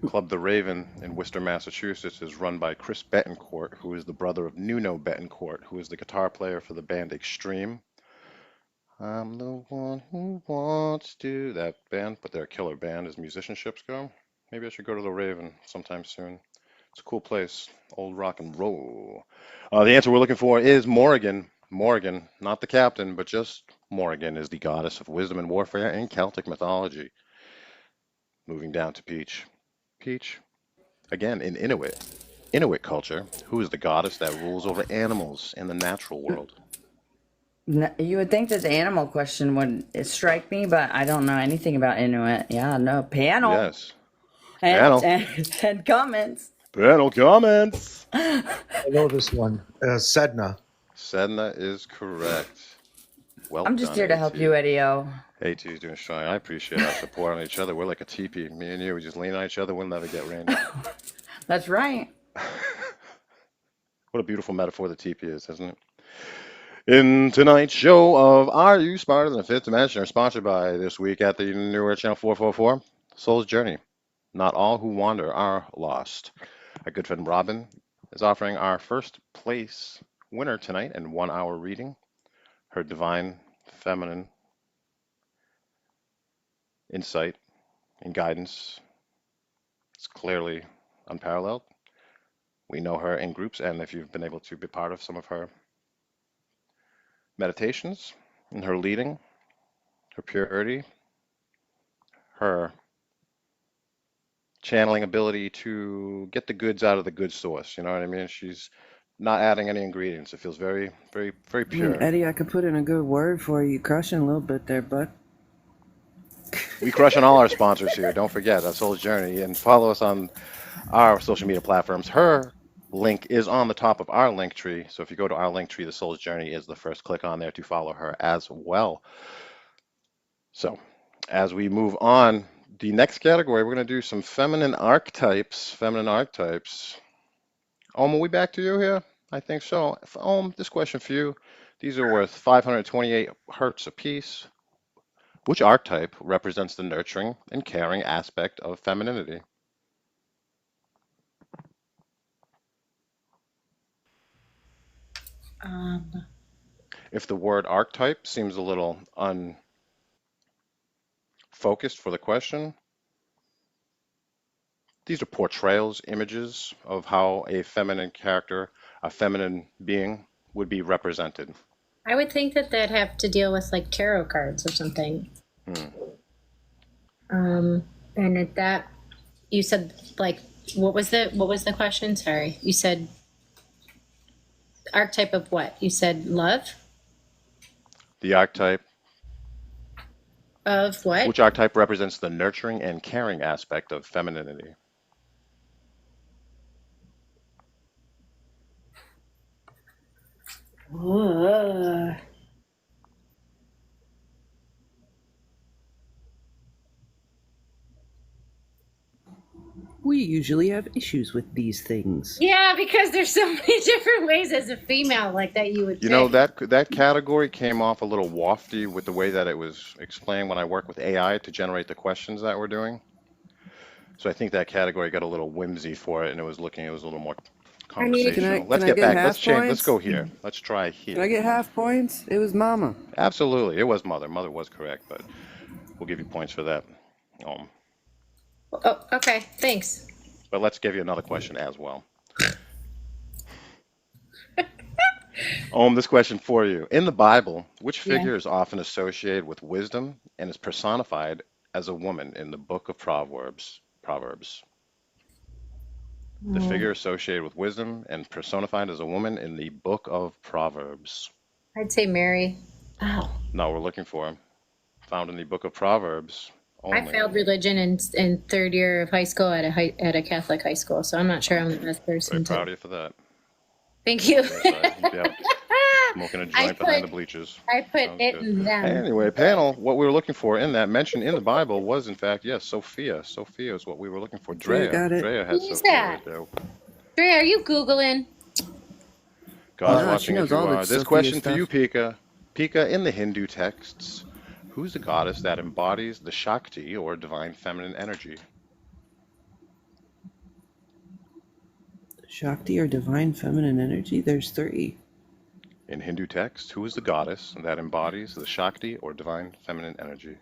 Club the Raven in Worcester, Massachusetts is run by Chris Betancourt, who is the brother of Nuno Betancourt, who is the guitar player for the band Extreme. I'm the one who wants to, that band, but they're a killer band as musicianships go. Maybe I should go to the Raven sometime soon. It's a cool place, old rock and roll. The answer we're looking for is Morrigan. Morrigan, not the captain, but just Morrigan is the goddess of wisdom and warfare in Celtic mythology. Moving down to Peach. Peach, again, in Inuit culture, who is the goddess that rules over animals in the natural world?
You would think that the animal question would strike me, but I don't know anything about Inuit. Yeah, no. Panel.
Yes.
And,
Panel.
and comments.
Panel comments.
I know this one. Sedna.
Sedna is correct. Well
I'm just
done,
here to help
AT.
you, Eddie-O.
AT is doing strong. I appreciate our support on each other. We're like a teepee. Me and you, we just lean on each other. We'll never get rained on.
That's right.
What a beautiful metaphor the teepee is, isn't it? In tonight's show of Are You Smarter Than the Fifth Dimension, are sponsored by this week at the newer channel 444, Soul's Journey. Not all who wander are lost. Our good friend Robin is offering our first place winner tonight in 1 hour reading. Her divine feminine insight and guidance. It's clearly unparalleled. We know her in groups, and if you've been able to be part of some of her meditations and her leading, her purity, her channeling ability to get the goods out of the good source. You know what I mean? She's not adding any ingredients. It feels very, very, very
I mean,
pure.
Eddie, I could put in a good word for you. Crushing a little bit there, bud.
We crushing all our sponsors here. Don't forget our Soul's Journey, and follow us on our social media platforms. Her link is on the top of our link tree. So if you go to our link tree, the Soul's Journey is the first click on there to follow her as well. So as we move on, the next category, we're going to do some feminine archetypes. Feminine archetypes. Are we back to you here? I think so. This question for you. These are worth 528 hertz apiece. Which archetype represents the nurturing and caring aspect of femininity? If the word archetype seems a little unfocused for the question, these are portrayals, images of how a feminine character, a feminine being would be represented.
I would think that they'd have to deal with like tarot cards or something. And at that, you said like, what was the question? Sorry, you said archetype of what? You said love?
The archetype
Of what?
Which archetype represents the nurturing and caring aspect of femininity?
We usually have issues with these things.
Yeah, because there's so many different ways as a female like that you would
You know,
pick.
that category came off a little wafty with the way that it was explained when I work with AI to generate the questions that we're doing. So I think that category got a little whimsy for it, and it was a little more
I mean,
conversational. Let's
can I
get
get
back.
half
Let's change.
points?
Let's go here. Let's try
Can I
here.
get half points? It was Mama.
Absolutely, it was Mother. Mother was correct, but we'll give you points for that.
Oh, okay, thanks.
But let's give you another question as well. This question for you. In the Bible, which
Yeah.
figure is often associated with wisdom and is personified as a woman in the book of Proverbs? The figure associated with wisdom and personified as a woman in the book of Proverbs.
I'd say Mary. Oh,
No, we're looking for him. Found in the book of Proverbs
I
only.
failed religion in third year of high school at a Catholic high school, so I'm not sure I'm the best
Very
person
proud
to.
of you for that.
Thank you.
Yeah, smoking a joint behind the bleachers.
I put
Sounds
it
good.
in them.
Anyway, panel, what we were looking for in that mention in the Bible was, in fact, yes, Sophia. Sophia is what we were looking for.
Drea got it.
Drea had
Who's
Sophia
that?
right there.
Dre, are you Googling?
God's
She
watching if
knows
you
all the
are. This
Sophia
question for you,
stuff.
Pika. Pika, in the Hindu texts, who's the goddess that embodies the Shakti or divine feminine energy?
Shakti or divine feminine energy? There's three.
In Hindu texts, who is the goddess that embodies the Shakti or divine feminine energy?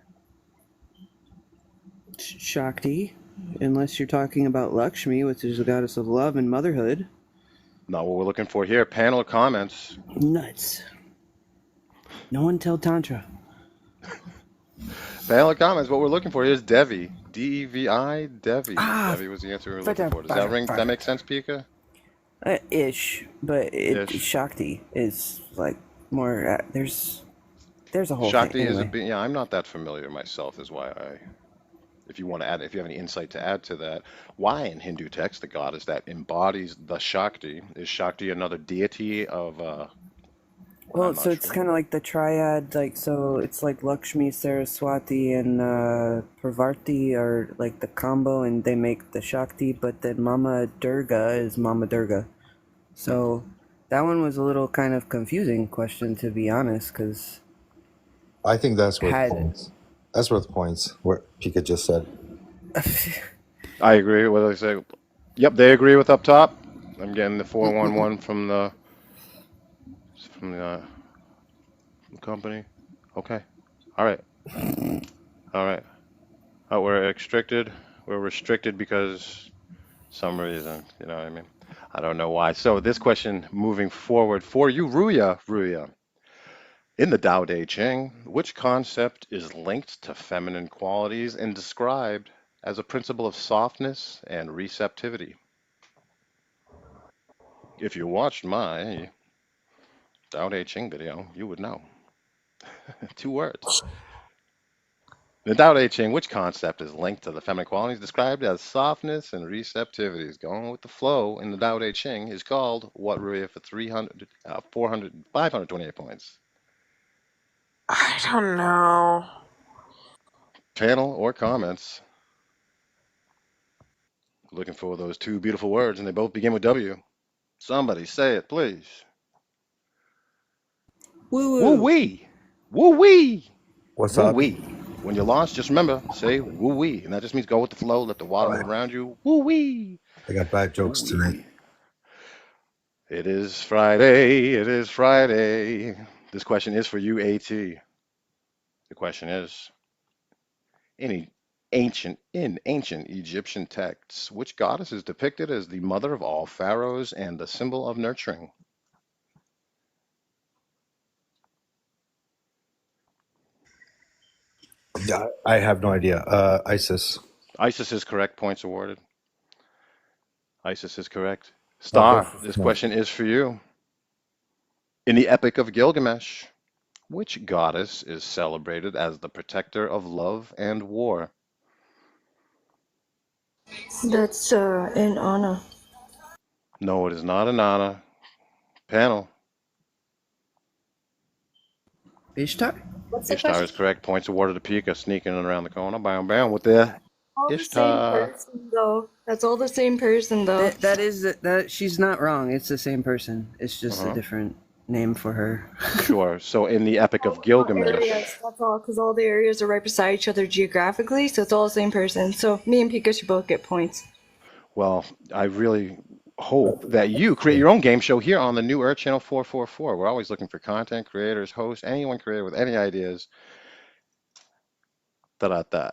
Shakti, unless you're talking about Lakshmi, which is the goddess of love and motherhood.
Not what we're looking for here. Panel comments.
Nuts. No one tell Tantra.
Panel comments. What we're looking for is Devi. D-E-V-I, Devi. Devi was the answer we were looking for. Does that make sense, Pika?
Ish, but
Ish.
Shakti is like more. There's a whole
Shakti
thing.
is
Anyway.
yeah, I'm not that familiar myself, is why if you want to add, if you have any insight to add to that, why in Hindu text the goddess that embodies the Shakti, is Shakti another deity of,
Well,
I'm
so
not
it's
sure.
kind of like the triad, like, so it's like Lakshmi, Saraswati, and Parvati are like the combo, and they make the Shakti, but then Mama Durga is Mama Durga. So that one was a little kind of confusing question, to be honest, because
I think that's worth
had
points. That's worth points. What Pika just said.
I agree with what they say. Yep, they agree with up top. I'm getting the 411 from the company. Okay. All right. All right. We're restricted. We're restricted because some reason. You know what I mean? I don't know why. So this question moving forward for you, Ruya. In the Tao Te Ching, which concept is linked to feminine qualities and described as a principle of softness and receptivity? If you watched my Tao Te Ching video, you would know. 2 words. In the Tao Te Ching, which concept is linked to the feminine qualities described as softness and receptivity? Going with the flow in the Tao Te Ching is called what, Ruya, for 528 points?
I don't know.
Panel or comments? Looking for those 2 beautiful words, and they both begin with W. Somebody say it, please.
Woo
Woo
woo.
wee. Woo wee.
What's
Woo
up?
wee. When you're lost, just remember, say woo wee. And that just means go with the flow, let the water move around you. Woo wee.
I got bad
Woo
jokes tonight.
wee. It is Friday. It is Friday. This question is for you, AT. The question is, in ancient Egyptian texts, which goddess is depicted as the mother of all pharaohs and the symbol of nurturing?
Yeah, I have no idea. Isis.
Isis is correct. Points awarded. Isis is correct.
I'll go
Star,
for
this
no.
question is for you. In the Epic of Gilgamesh, which goddess is celebrated as the protector of love and war?
That's in Anna.
No, it is not Inanna. Panel.
Ishtar?
What's the
Ishtar
question?
is correct. Points awarded to Pika, sneaking in around the corner. Bam, bam, with the
All the same
Ishtar.
person, though. That's all the same person, though.
That she's not wrong. It's the same person. It's just a
Uh-huh.
different name for her.
Sure. So in the Epic of
Areas,
Gilgamesh,
that's all, because all the areas are right beside each other geographically, so it's all the same person. So me and Pika should both get points.
well, I really hope that you create your own game show here on the new Earth Channel 444. We're always looking for content creators, hosts, anyone creative with any ideas. Da-da-da.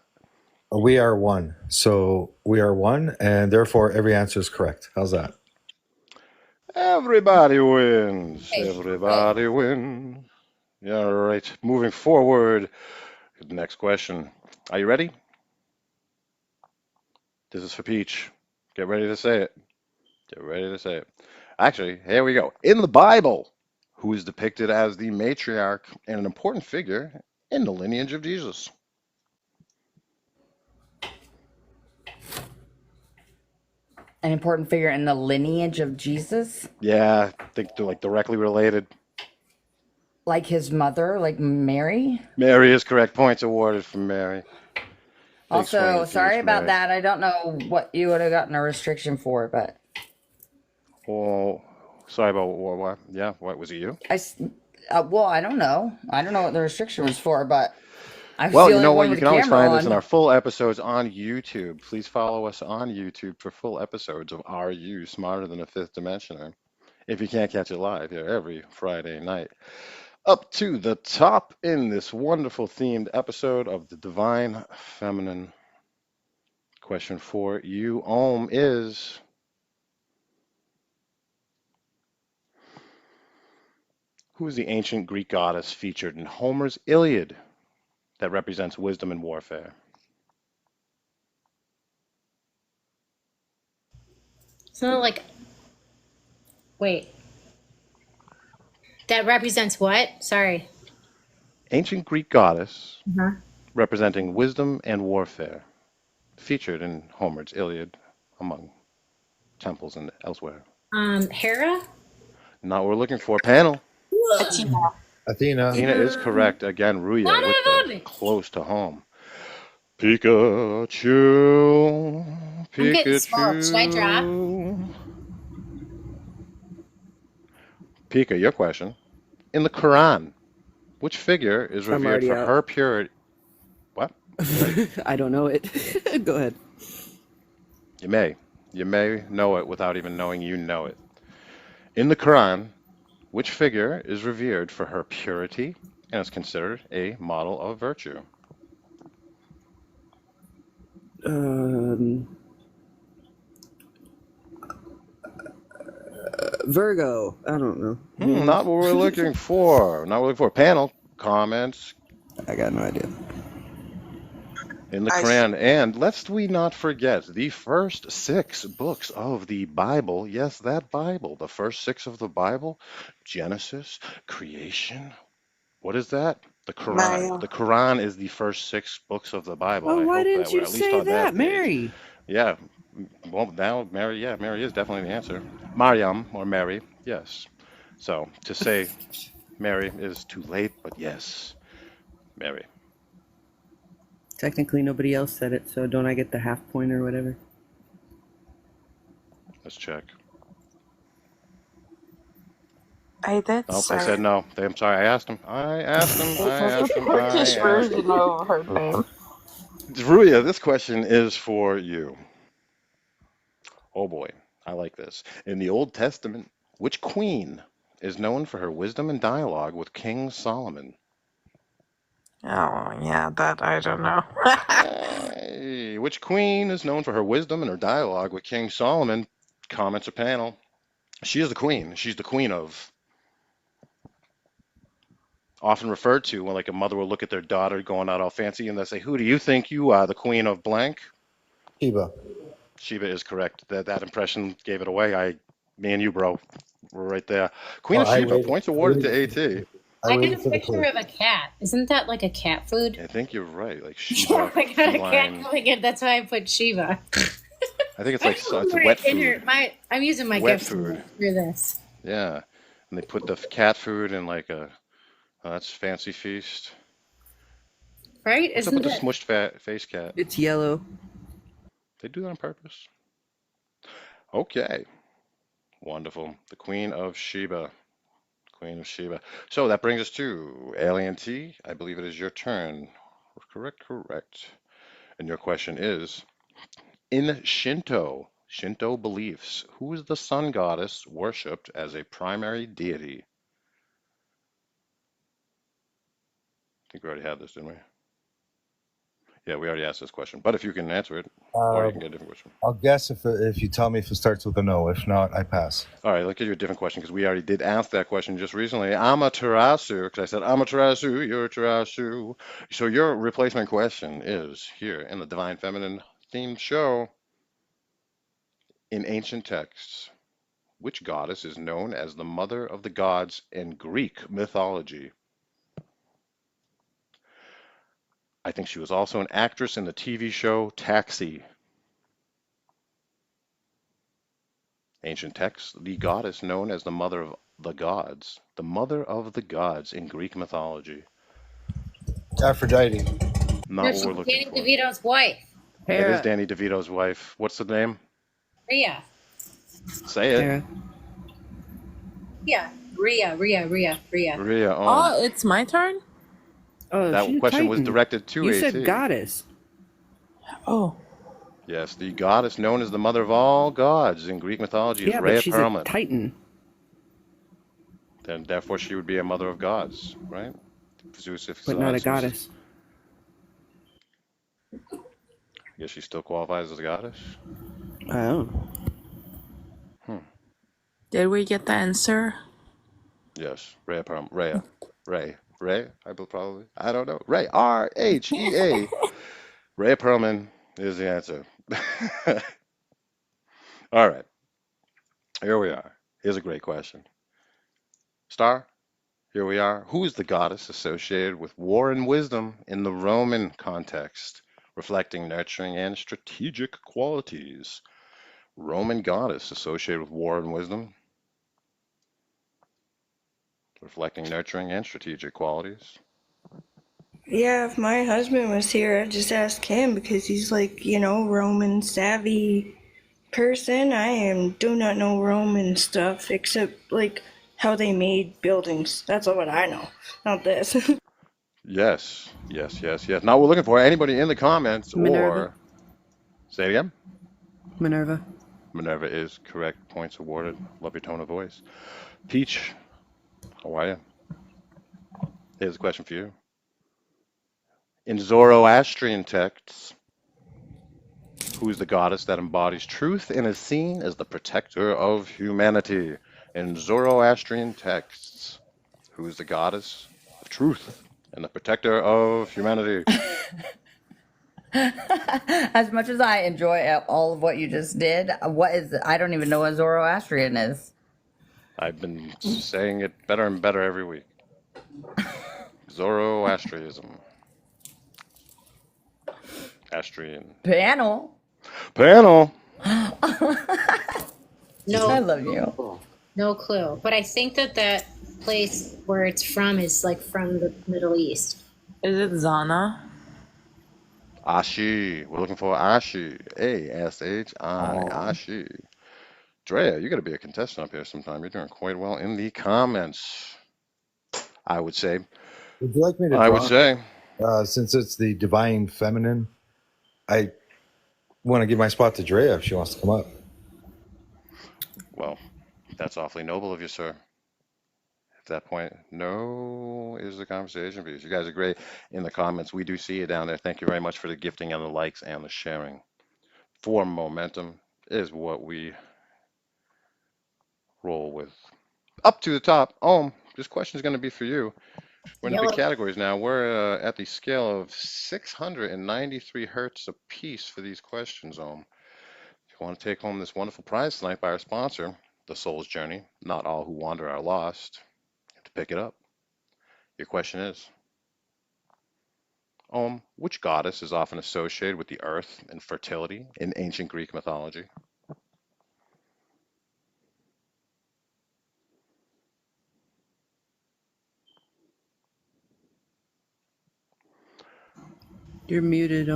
We are one. So we are one, and therefore every answer is correct. How's that?
Everybody wins. Everybody wins. Yeah, right. Moving forward. Next question. Are you ready? This is for Peach. Get ready to say it. Get ready to say it. Actually, here we go. In the Bible, who is depicted as the matriarch and an important figure in the lineage of Jesus?
An important figure in the lineage of Jesus?
Yeah, I think they're like directly related.
Like his mother, like Mary?
Mary is correct. Points awarded for Mary. Big swing
Also,
of the
sorry
Jews for
about
Mary.
that. I don't know what you would have gotten a restriction for, but
Oh, sorry about what? Yeah, what was it? You?
well, I don't know. I don't know what the restriction was for, but I was
Well,
the
you
only
know
one
what? You
with
can
the
always
camera
find us in
on.
our full episodes on YouTube. Please follow us on YouTube for full episodes of Are You Smarter Than a Fifth Dimensioner? If you can't catch it live here every Friday night. Up to the top in this wonderful themed episode of the Divine Feminine. Question for you, Om, is who is the ancient Greek goddess featured in Homer's Iliad that represents wisdom and warfare?
It's not like. Wait. That represents what? Sorry.
Ancient Greek goddess
Uh-huh.
representing wisdom and warfare, featured in Homer's Iliad among temples and elsewhere.
Hera?
Not what we're looking for. Panel.
Athena.
Athena.
Athena is correct. Again, Ruya
Not
with the
even.
close to home. Pikachu.
I'm getting spoiled. Should I drop?
Pikachu. Pika, your question. In the Quran, which figure is
I'm
revered
already
for
out.
her purity? What?
I don't know it. Go ahead.
You may. You may know it without even knowing you know it. In the Quran, which figure is revered for her purity and is considered a model of virtue?
Virgo. I don't know.
Not what we're looking for. Not what we're looking for. Panel comments
I got no idea.
in the Quran. And lest we not forget the first 6 books of the Bible. Yes, that Bible. The first 6 of the Bible. Genesis, creation. What is that? The Quran. The Quran is the first 6 books of the Bible.
Oh,
I
why
hope
didn't
that we're
you
at least
say
on
that,
that page.
Mary?
Yeah. Well, now Mary, yeah, Mary is definitely the answer. Mariam or Mary, yes. So to say Mary is too late, but yes, Mary.
Technically, nobody else said it, so don't I get the half point or whatever?
Let's check.
I did,
Nope, they
sir.
said no. I'm sorry. I asked them.
It was the Turkish version of her name.
Ruya, this question is for you. Oh boy, I like this. In the Old Testament, which queen is known for her wisdom and dialogue with King Solomon?
Oh, yeah, that I don't know.
Hey, which queen is known for her wisdom and her dialogue with King Solomon? Comments or panel. She is the queen. She's the queen of. Often referred to when like a mother will look at their daughter going out all fancy and they'll say, "Who do you think you are? The queen of blank?"
Sheba.
Sheba is correct. That impression gave it away. Me and you, bro, we're right there. Queen
Well,
of Sheba. Points awarded to AT.
I got a picture of a cat. Isn't that like a cat food?
I think you're right. Like
Yeah,
Sheba.
I got a cat
feline.
going in. That's why I put Shiva.
I think it's like it's
Right
wet
in
food.
I'm using my
Wet
gift
food.
for this.
Yeah, and they put the cat food in like a. Oh, that's fancy feast.
Right?
What's up
Isn't
with the
it?
smushed face cat?
It's yellow.
They do that on purpose. Okay. Wonderful. The Queen of Sheba. Queen of Sheba. So that brings us to Alien T. I believe it is your turn. Correct. And your question is, in Shinto beliefs, who is the sun goddess worshipped as a primary deity? I think we already had this, didn't we? Yeah, we already asked this question. But if you can answer it, or you can get a different question.
I'll guess if you tell me if it starts with a no. If not, I pass.
All right, let's give you a different question because we already did ask that question just recently. Amaterasu, because I said Amaterasu, you're Terasu. So your replacement question is here in the Divine Feminine themed show. In ancient texts, which goddess is known as the mother of the gods in Greek mythology? I think she was also an actress in the TV show Taxi. Ancient texts, the goddess known as the mother of the gods. The mother of the gods in Greek mythology.
Aphrodite.
Not
No,
what
she's
we're looking
Danny
for.
DeVito's wife.
It is Danny DeVito's wife. What's the name?
Rhea.
Say it.
Hera.
Yeah. Rhea.
Rhea.
Oh, it's my turn?
Oh,
That
she's a
question was
Titan.
directed to
You
AT.
said goddess.
Oh.
Yes, the goddess known as the mother of all gods in Greek mythology is
Yeah,
Rhea
but she's
Perlman.
a Titan.
Then therefore she would be a mother of gods, right? Zeus, if
But not a
Zeus-
goddess.
I guess she still qualifies as a goddess.
Oh.
Did we get the answer?
Yes, Rhea Perlman. Ray, probably. I don't know. Ray, R-H-E-A. Rhea Perlman is the answer. All right, here we are. Here's a great question. Star, here we are. Who is the goddess associated with war and wisdom in the Roman context, reflecting nurturing and strategic qualities? Roman goddess associated with war and wisdom, reflecting nurturing and strategic qualities.
Yeah, if my husband was here, I'd just ask him because he's like, Roman savvy person. do not know Roman stuff except like how they made buildings. That's what I know. Not this.
Yes. Now we're looking for anybody in the comments
Minerva.
or say it again.
Minerva.
Minerva is correct. Points awarded. Love your tone of voice. Peach, how are you? Here's a question for you. In Zoroastrian texts, who is the goddess that embodies truth and is seen as the protector of humanity? In Zoroastrian texts, who is the goddess of truth and the protector of humanity?
As much as I enjoy all of what you just did, what is I don't even know what Zoroastrian is.
I've been saying it better and better every week. Zoroastrianism. Astrian.
Panel.
Panel.
I
No,
love you.
no clue. But I think that place where it's from is like from the Middle East.
Is it Zana?
Ashi. We're looking for Ashi. A-S-H-I. Ashi. Drea, you got to be a contestant up here sometime. You're doing quite well in the comments, I would say.
Would you like me to
I would
draw?
say.
Since it's the divine feminine, I want to give my spot to Drea if she wants to come up.
Well, that's awfully noble of you, sir. At that point, no is the conversation piece. You guys are great in the comments. We do see you down there. Thank you very much for the gifting and the likes and the sharing. For momentum is what we roll with. Up to the top. This question is going to be for you. We're in the big
Yellow.
categories now. We're at the scale of 693 hertz apiece for these questions. If you want to take home this wonderful prize tonight by our sponsor, The Soul's Journey, Not All Who Wander Are Lost, you have to pick it up. Your question is, which goddess is often associated with the earth and fertility in ancient Greek mythology?
You're muted.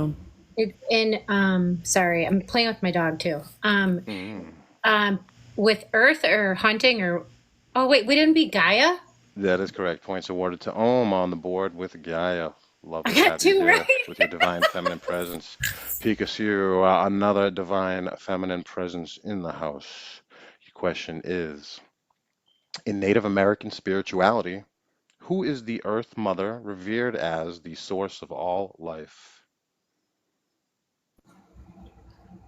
Sorry, I'm playing with my dog too. With Earth or hunting or oh wait, wouldn't it be Gaia?
That is correct. Points awarded to on the board with Gaia. Love to
I got
have you
two
there
right.
with your divine feminine presence. Pikachu, another divine feminine presence in the house. Your question is, in Native American spirituality, who is the Earth Mother revered as the source of all life?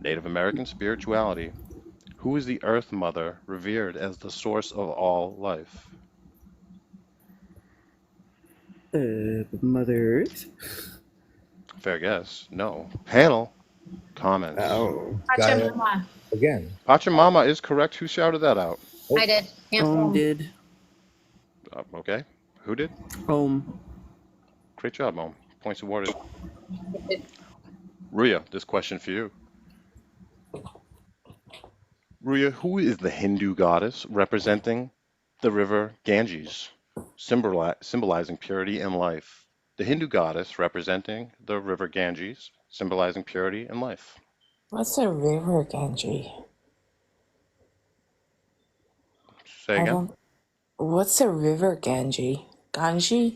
Native American spirituality, who is the Earth Mother revered as the source of all life?
Mother Earth.
Fair guess. No. Panel comments.
Oh, Gaia
Pachamama.
again.
Pachamama is correct. Who shouted that out?
I did. Yeah.
Did.
Okay. Who did? Great job, Om. Points awarded. Ruya, this question for you. Ruya, who is the Hindu goddess representing the river Ganges, symbolizing purity and life? The Hindu goddess representing the river Ganges, symbolizing purity and life.
What's a river, Ganges?
Say again.
What's a river, Ganges? Ganges?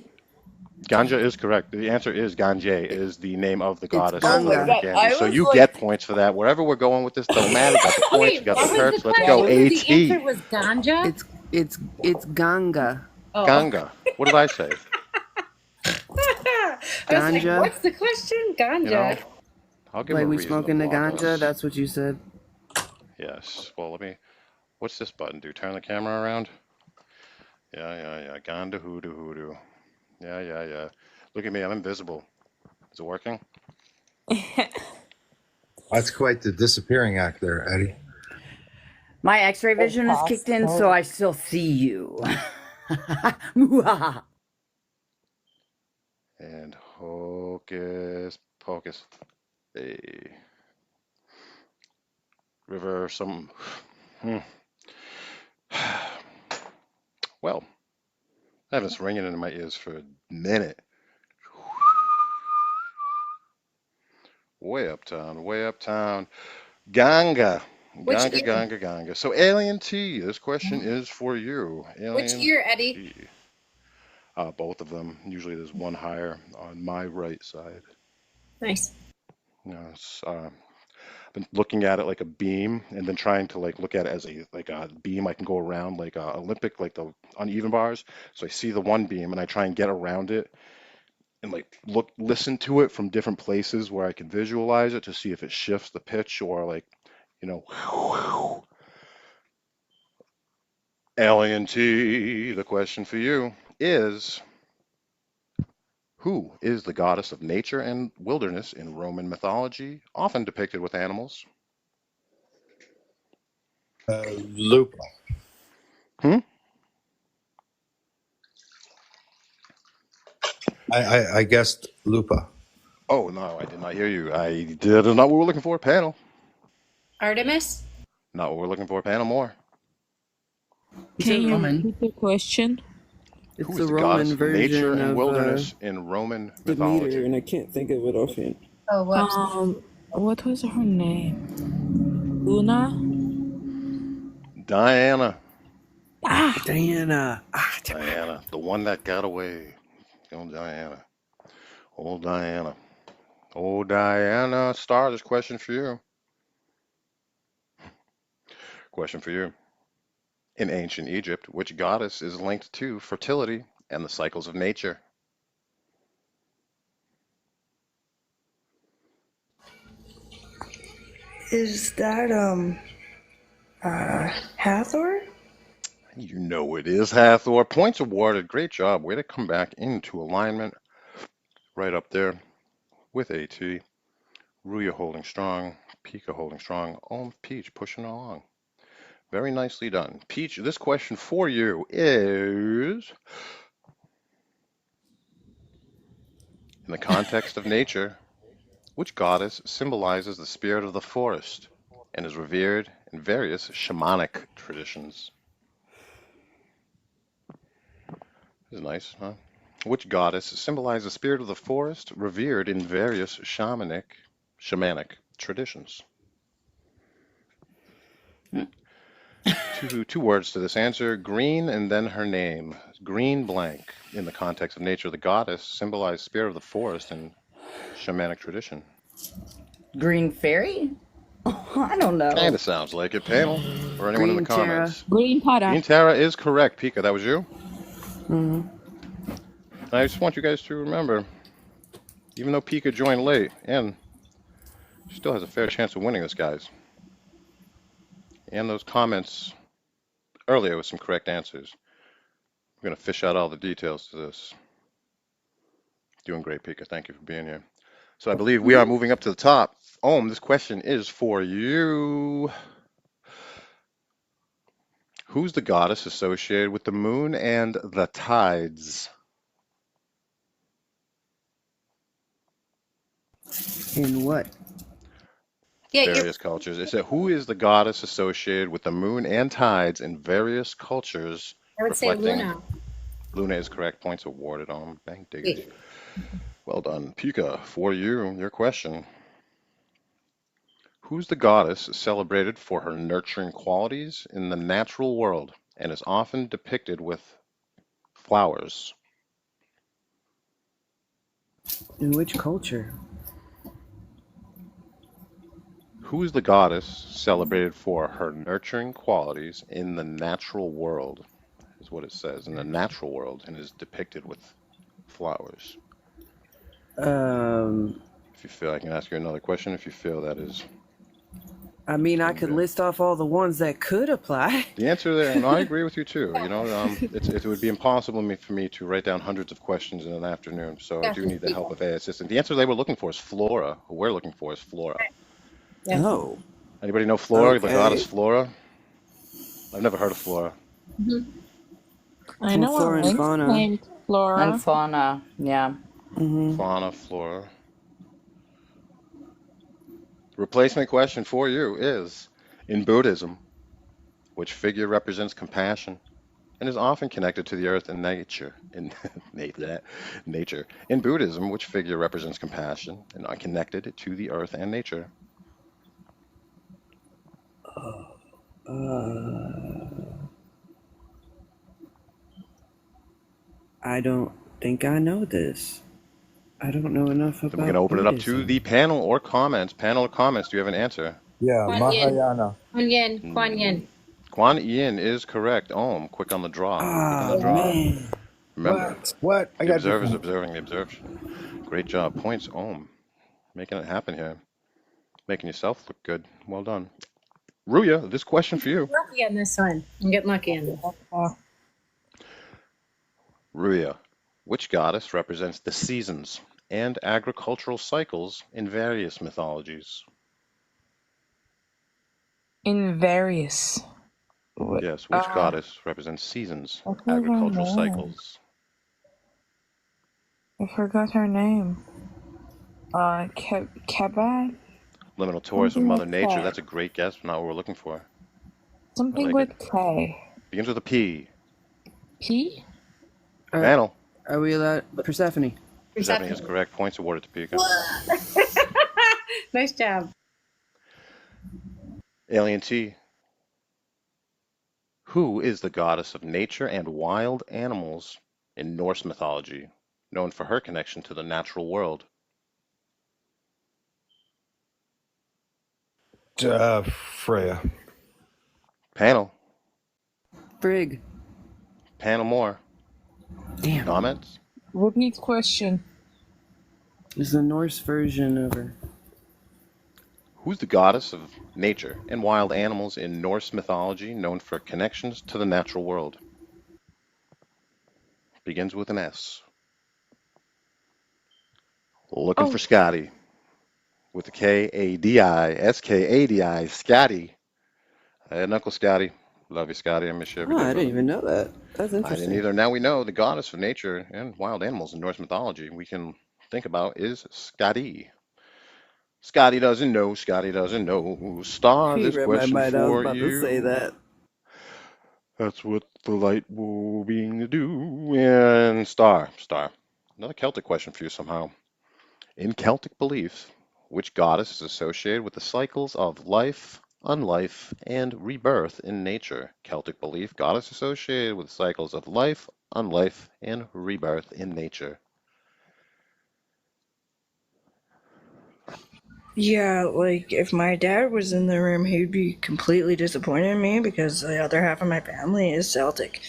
Ganja is correct. The answer is Ganje is the name of the goddess.
Ganga.
Ganges. So you get points for that. Wherever we're going with this, don't matter. Got the points, got the hertz. Let's go.
The answer
AT.
was ganja.
It's Ganga.
Oh.
Ganga. What did I say?
I was like,
Ganja.
what's the question? Ganja.
You know, I'll give
Like
a
we
reason
smoking the
to block
ganja?
us.
That's what you said.
Yes. Well, let me. What's this button do? Turn the camera around. Yeah. Ganda hoodoo. Yeah. Look at me. I'm invisible. Is it working?
That's quite the disappearing act there, Eddie.
My X-ray vision is kicked in, so I still see you.
And hocus pocus. Hey. River some. Well, I have this ringing in my ears for a minute. Way uptown. Ganga. Ganga. So Alien T, this question is for you.
Which ear, Eddie?
T. Both of them. Usually there's one higher on my right side.
Nice.
Yes. been looking at it like a beam, and then trying to like look at it as a beam I can go around, like Olympic, like the uneven bars. So I see the one beam and I try and get around it and like listen to it from different places where I can visualize it to see if it shifts the pitch or like, you know, Alien T, the question for you is, who is the goddess of nature and wilderness in Roman mythology, often depicted with animals?
Lupa. I guessed Lupa.
Oh, no, I did not hear you. That is not what we're looking for, panel.
Artemis?
Not what we're looking for, panel. More.
Can
you repeat the question?
It's
Who
the
is the
Roman
goddess of
version
nature and
of
wilderness in Roman
Demeter,
mythology?
and I can't think of it offhand.
Oh,
What was her name? Luna?
Diana.
Diana.
Diana, the one that got away. Oh, Diana. Oh, Diana. Oh, Diana. Star, this question for you. Question for you. In ancient Egypt, which goddess is linked to fertility and the cycles of nature?
Is that Hathor?
You know it is Hathor. Points awarded. Great job. Way to come back into alignment. Right up there with AT. Ruya holding strong. Pika holding strong. Peach pushing along. Very nicely done. Peach, this question for you is, in the context of nature, which goddess symbolizes the spirit of the forest and is revered in various shamanic traditions? This is nice, huh? Which goddess symbolizes the spirit of the forest, revered in various shamanic traditions? Two words to this answer: green and then her name. Green blank. In the context of nature, the goddess symbolized spirit of the forest in shamanic tradition.
Green fairy? I don't know.
Kind of sounds like it, panel. Or anyone in the
Green Tara.
comments.
Green Tara.
Green Tara is correct. Pika, that was you?
Mm-hmm.
I just want you guys to remember, even though Pika joined late, and she still has a fair chance of winning this, guys. And those comments earlier with some correct answers. We're going to fish out all the details to this. Doing great, Pika. Thank you for being here. So I believe we are moving up to the top. This question is for you. Who's the goddess associated with the moon and the tides?
In what?
Various cultures. It said, who is the goddess associated with the moon and tides in various cultures?
I would say Luna.
Luna is correct. Points awarded on Bank Diggers. Well done. Pika, for you, your question. Who's the goddess celebrated for her nurturing qualities in the natural world and is often depicted with flowers?
In which culture?
Who is the goddess celebrated for her nurturing qualities in the natural world, is what it says, in the natural world, and is depicted with flowers? If you feel, I can ask you another question if you feel that is.
I mean, I could list off all the ones that could apply.
The answer there, and I agree with you too. You know, it would be impossible for me to write down hundreds of questions in an afternoon, so I do need the help of AI assistant. The answer they were looking for is Flora. Who we're looking for is Flora.
Yeah.
Oh.
Anybody know Flora, the
Okay.
goddess Flora? I've never heard of Flora.
I know
Flora
a
and
lynx
fauna.
named Flora.
And fauna, yeah.
Mm-hmm.
Fauna, Flora. Replacement question for you is, in Buddhism, which figure represents compassion and is often connected to the earth and nature? Nature. In Buddhism, which figure represents compassion and are connected to the earth and nature?
I don't think I know this. I don't know enough
So
about
we're going to open it up to
Buddhism.
the panel or comments. Panel or comments, do you have an answer?
Yeah,
Kuan Yin.
Mahayana.
Kuan Yin. Kuan Yin.
Kuan Yin is correct. Quick on the draw. Quick on the
Oh
draw.
man.
Remember,
What? I
the
got
observer's
different.
observing the observation. Great job. Points, Making it happen here. Making yourself look good. Well done. Ruya, this question for you.
Lucky on this one. I'm getting lucky on this.
Ruya, which goddess represents the seasons and agricultural cycles in various mythologies?
In various.
Yes, which goddess represents seasons,
I forgot her
agricultural
name.
cycles?
I forgot her name. Kabad?
Liminal Taurus with
Something
Mother
like
Nature.
that.
That's a great guess, but not what we're looking for.
Something
like
with K.
Begins with a P.
P?
Panel.
Are we allowed Persephone?
Persephone is correct. Points awarded to Pika.
Nice job.
Alien T. Who is the goddess of nature and wild animals in Norse mythology, known for her connection to the natural world?
Freya.
Panel.
Frigg.
Panel more.
Damn.
Comments?
Repeat question.
Is the Norse version of her.
Who's the goddess of nature and wild animals in Norse mythology, known for connections to the natural world? Begins with an S. Looking for Scotty. With the K-A-D-I, S-K-A-D-I, Scotty. Hey, Uncle Scotty. Love you, Scotty. I miss you every
Oh,
day.
I didn't
brother.
even know that. That's
I
interesting.
didn't either. Now we know the goddess of nature and wild animals in Norse mythology we can think about is Scotty. Scotty doesn't know. Scotty doesn't know. Star,
He
this
read my
question
mind. I was
for
about to say
you.
that.
That's what the light will being do. And star. Another Celtic question for you somehow. In Celtic belief, which goddess is associated with the cycles of life, unlife, and rebirth in nature? Celtic belief, goddess associated with cycles of life, unlife, and rebirth in nature.
Yeah, like if my dad was in the room, he'd be completely disappointed in me because the other half of my family is Celtic.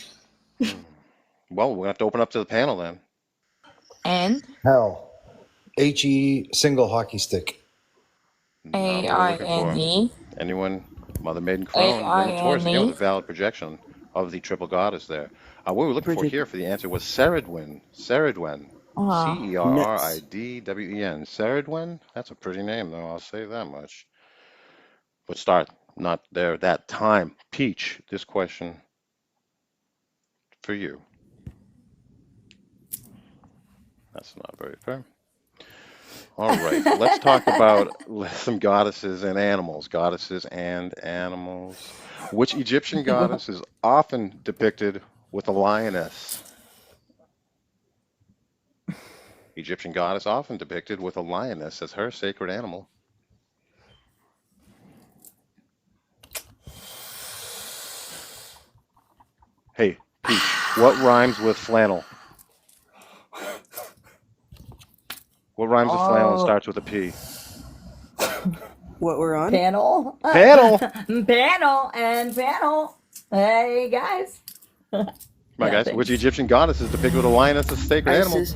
Well, we're going to have to open up to the panel then.
N?
Hell. H-E single hockey stick.
Not what we're looking for.
A-I-N-E?
Anyone? Mother Maiden Crone, Liminal Taurus, again with a valid projection of the triple goddess there. What we were looking for here for the answer was Ceridwen. Ceridwen. C-E-R-R-I-D-W-E-N. Ceridwen? That's a pretty name, though. I'll say that much. But start not there that time. Peach, this question for you. That's not very fair. All right, let's talk about some goddesses and animals. Goddesses and animals. Which Egyptian goddess is often depicted with a lioness? Egyptian goddess often depicted with a lioness as her sacred animal. Hey, Peach, what rhymes with flannel? What rhymes with flannel and starts with a P?
What we're on?
Panel.
Panel.
Panel and panel. Hey, guys.
My guys, which Egyptian goddess is depicted with a lioness as a sacred animal?
Isis.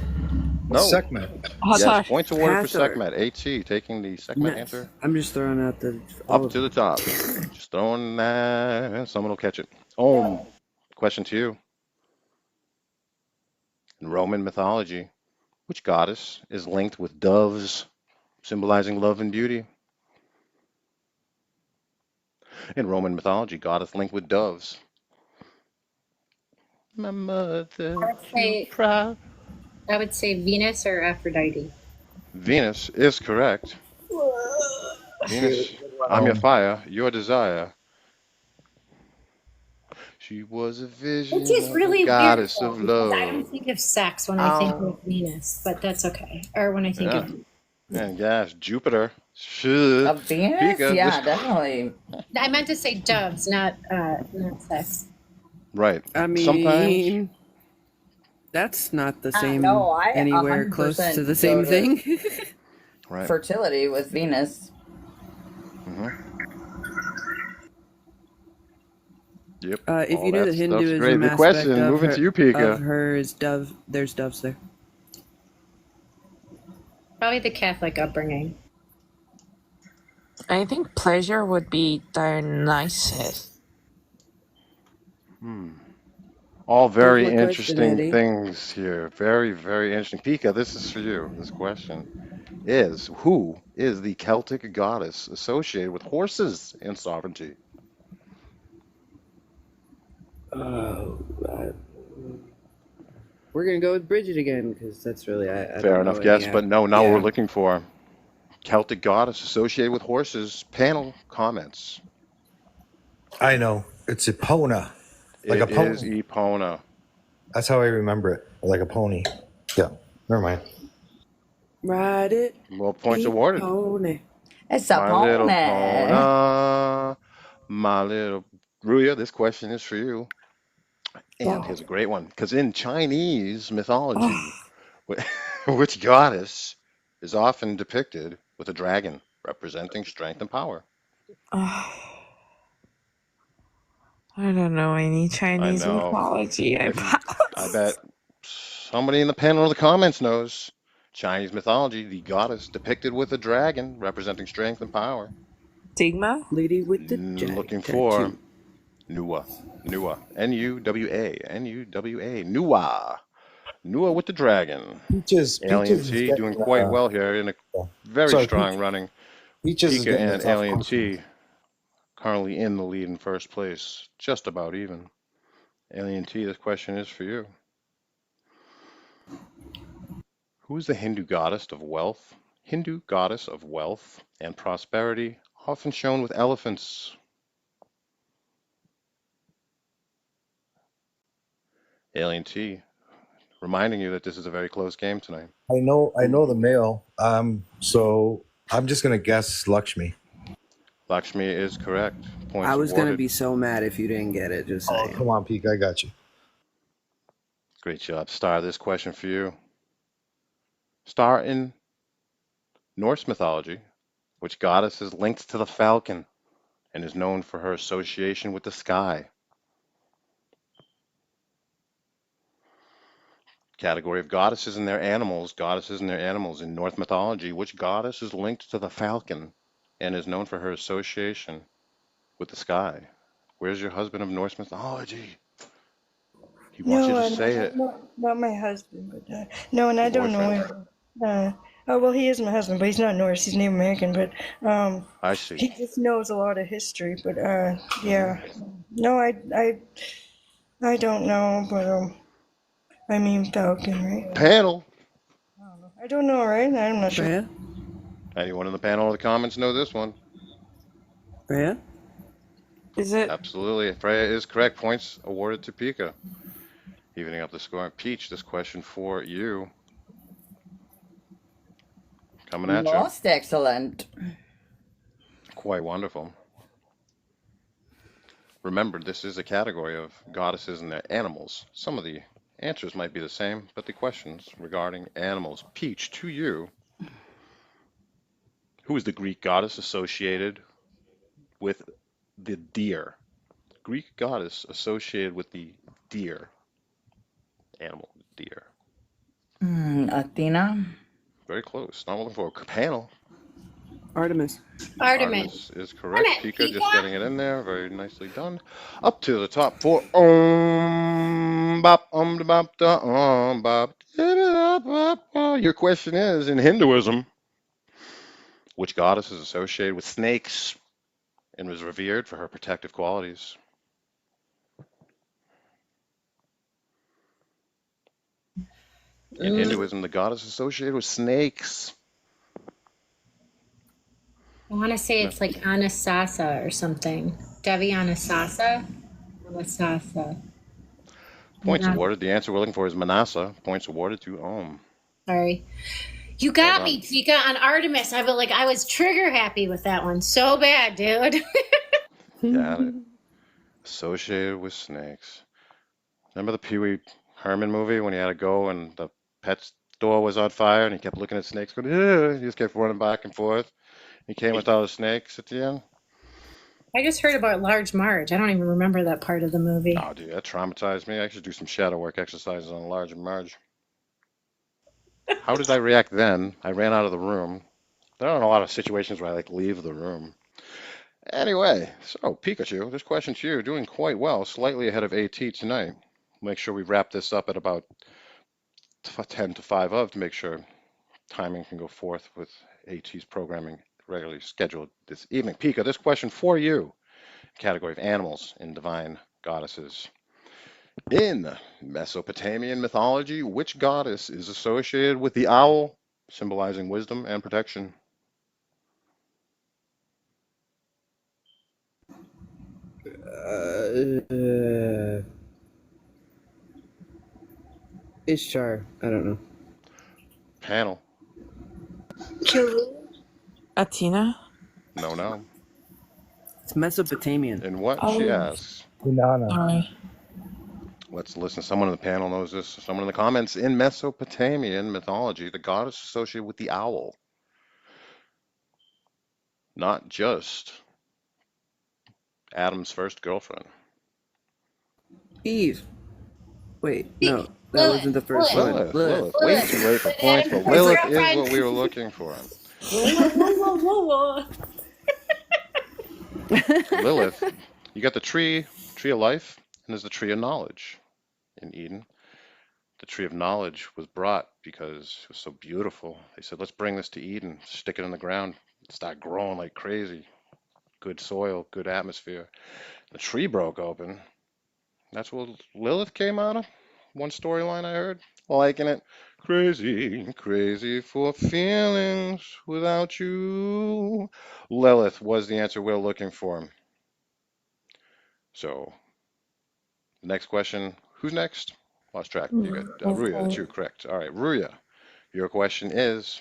No.
Sekhmet.
Yes, points awarded for
Hathor.
Sekhmet. AT taking the Sekhmet
No,
answer
I'm just throwing out the
up to the top. Just throwing that. Someone will catch it. Question to you. In Roman mythology, which goddess is linked with doves, symbolizing love and beauty? In Roman mythology, goddess linked with doves. My mother,
say-
proud.
I would say Venus or Aphrodite.
Venus is correct. Venus, I'm your fire, your desire. She was a vision
Which is
of
really
a goddess
weird,
of
because I
love.
don't think of sex when I think of Venus, but that's okay. Or when I think
Yeah.
of...
And yes, Jupiter. Should
A Venus?
Pika,
Yeah,
this-
definitely.
I meant to say doves, not sex.
Right.
I mean,
Sometimes.
that's not the same
no, I
anywhere close
100%
to the same
go to-
thing.
Right.
Fertility with Venus.
Yep.
If
Oh,
you knew the
that's
Hinduism
great. Good
aspect
question. Moving to you,
of
Pika.
her is dove. There's doves there.
Probably the Catholic upbringing.
I think pleasure would be Dionysus.
All
What's
very
my question,
interesting
Eddie?
things here. Very, very interesting. Pika, this is for you. This question is, who is the Celtic goddess associated with horses and sovereignty?
We're gonna go with Bridget again because that's really I
Fair
don't know
enough
any.
guess, but no, not what we're
Yeah.
looking for. Celtic goddess associated with horses. Panel comments.
I know. It's Epona. Like a
It is
pony.
Epona.
That's how I remember it. Like a pony. Yeah. Never mind.
Ride it,
Well, points
eat
awarded.
pony.
It's a
My little
pony.
Pona. My little Ruya, this question is for you. And here's a great one. Because in Chinese mythology, which goddess is often depicted with a dragon representing strength and power?
I don't know any
I
Chinese
know.
mythology. I
I bet somebody in the panel or the comments knows. Chinese mythology, the goddess depicted with a dragon representing strength and power.
Stigma?
Lady with the dragon
Looking for
tattoo.
Nuwa. Nuwa. N-U-W-A. N-U-W-A. Nuwa. Nuwa with the dragon.
Peaches
Alien
is
T doing
getting.
quite well here in a very
Sorry,
strong running.
Peaches is
Pika
getting a
and
tough
Alien
question.
T currently in the lead in first place. Just about even. Alien T, this question is for you. Who is the Hindu goddess of wealth? Hindu goddess of wealth and prosperity, often shown with elephants. Alien T, reminding you that this is a very close game tonight.
I know the male. So I'm just gonna guess Lakshmi.
Lakshmi is correct. Points
I was gonna
awarded.
be so mad if you didn't get it. Just saying.
Come on, Peak, I got you.
Great job. Star, this question for you. Star, in Norse mythology, which goddess is linked to the falcon and is known for her association with the sky? Category of goddesses and their animals. Goddesses and their animals in Norse mythology. Which goddess is linked to the falcon and is known for her association with the sky? Where's your husband of Norse mythology? He wants you to say it.
Not my husband, but no, and I
Your
don't know
boyfriend.
him. Oh well, he is my husband, but he's not Norse. He's Native American, but
I
he
see.
just knows a lot of history. But yeah, no, I don't know, but I mean Falcon, right?
Panel.
I don't know, right? I'm not sure.
Freya?
Anyone in the panel or the comments know this one?
Freya?
Is it?
Absolutely. Freya is correct. Points awarded to Pika. Evening up the score. Peach, this question for you. Coming at you.
Most excellent.
Quite wonderful. Remember, this is a category of goddesses and their animals. Some of the answers might be the same, but the questions regarding animals. Peach, to you. Who is the Greek goddess associated with the deer? Greek goddess associated with the deer. Animal, deer.
Athena.
Very close. Not looking for a panel.
Artemis.
Artemis.
Is correct.
Artemis,
Pika just
Pika.
getting it in there. Very nicely done. Up to the top four. Bop, da bop, da, bop, da, bop. Your question is, in Hinduism, which goddess is associated with snakes and was revered for her protective qualities? In Hinduism, the goddess associated with snakes.
I want to say it's like Anasasa or something. Devi Anasasa? Anasasa.
Points
Manasa.
awarded. The answer we're looking for is Manasa. Points awarded to Om.
Sorry. You got
Well
me, Tika, on Artemis. I was trigger happy with that one. So bad, dude.
Got it. Associated with snakes. Remember the Pee Wee Herman movie when he had to go and the pet store was on fire and he kept looking at snakes going, "Ugh," he just kept running back and forth. He came with all the snakes at the end.
I just heard about Large Marge. I don't even remember that part of the movie.
Oh, dude, that traumatized me. I should do some shadow work exercises on Large Marge. How did I react then? I ran out of the room. There aren't a lot of situations where I like leave the room. Anyway, so Pikachu, this question to you, doing quite well, slightly ahead of AT tonight. Make sure we wrap this up at about 10 to 5 of to make sure timing can go forth with AT's programming regularly scheduled this evening. Pika, this question for you, category of animals in divine goddesses. In Mesopotamian mythology, which goddess is associated with the owl, symbolizing wisdom and protection?
Ishtar. I don't know.
Panel.
Athena?
No.
It's Mesopotamian.
In what,
Oh,
she asks?
Inanna.
sorry.
Let's listen. Someone in the panel knows this. Someone in the comments. In Mesopotamian mythology, the goddess associated with the owl. Not just Adam's first girlfriend.
Eve. Wait, no, that wasn't the first one.
Lilith. Way too late for points, but Lilith is what we were looking for. Lilith, you got the tree of life, and there's the tree of knowledge in Eden. The tree of knowledge was brought because it was so beautiful. They said, let's bring this to Eden, stick it in the ground, start growing like crazy. Good soil, good atmosphere. The tree broke open. That's what Lilith came out of. One storyline I heard, liking it. Crazy for feelings without you. Lilith was the answer we're looking for. So, next question. Who's next? Lost track. You got Ruya, that's you, correct. All right, Ruya, your question is,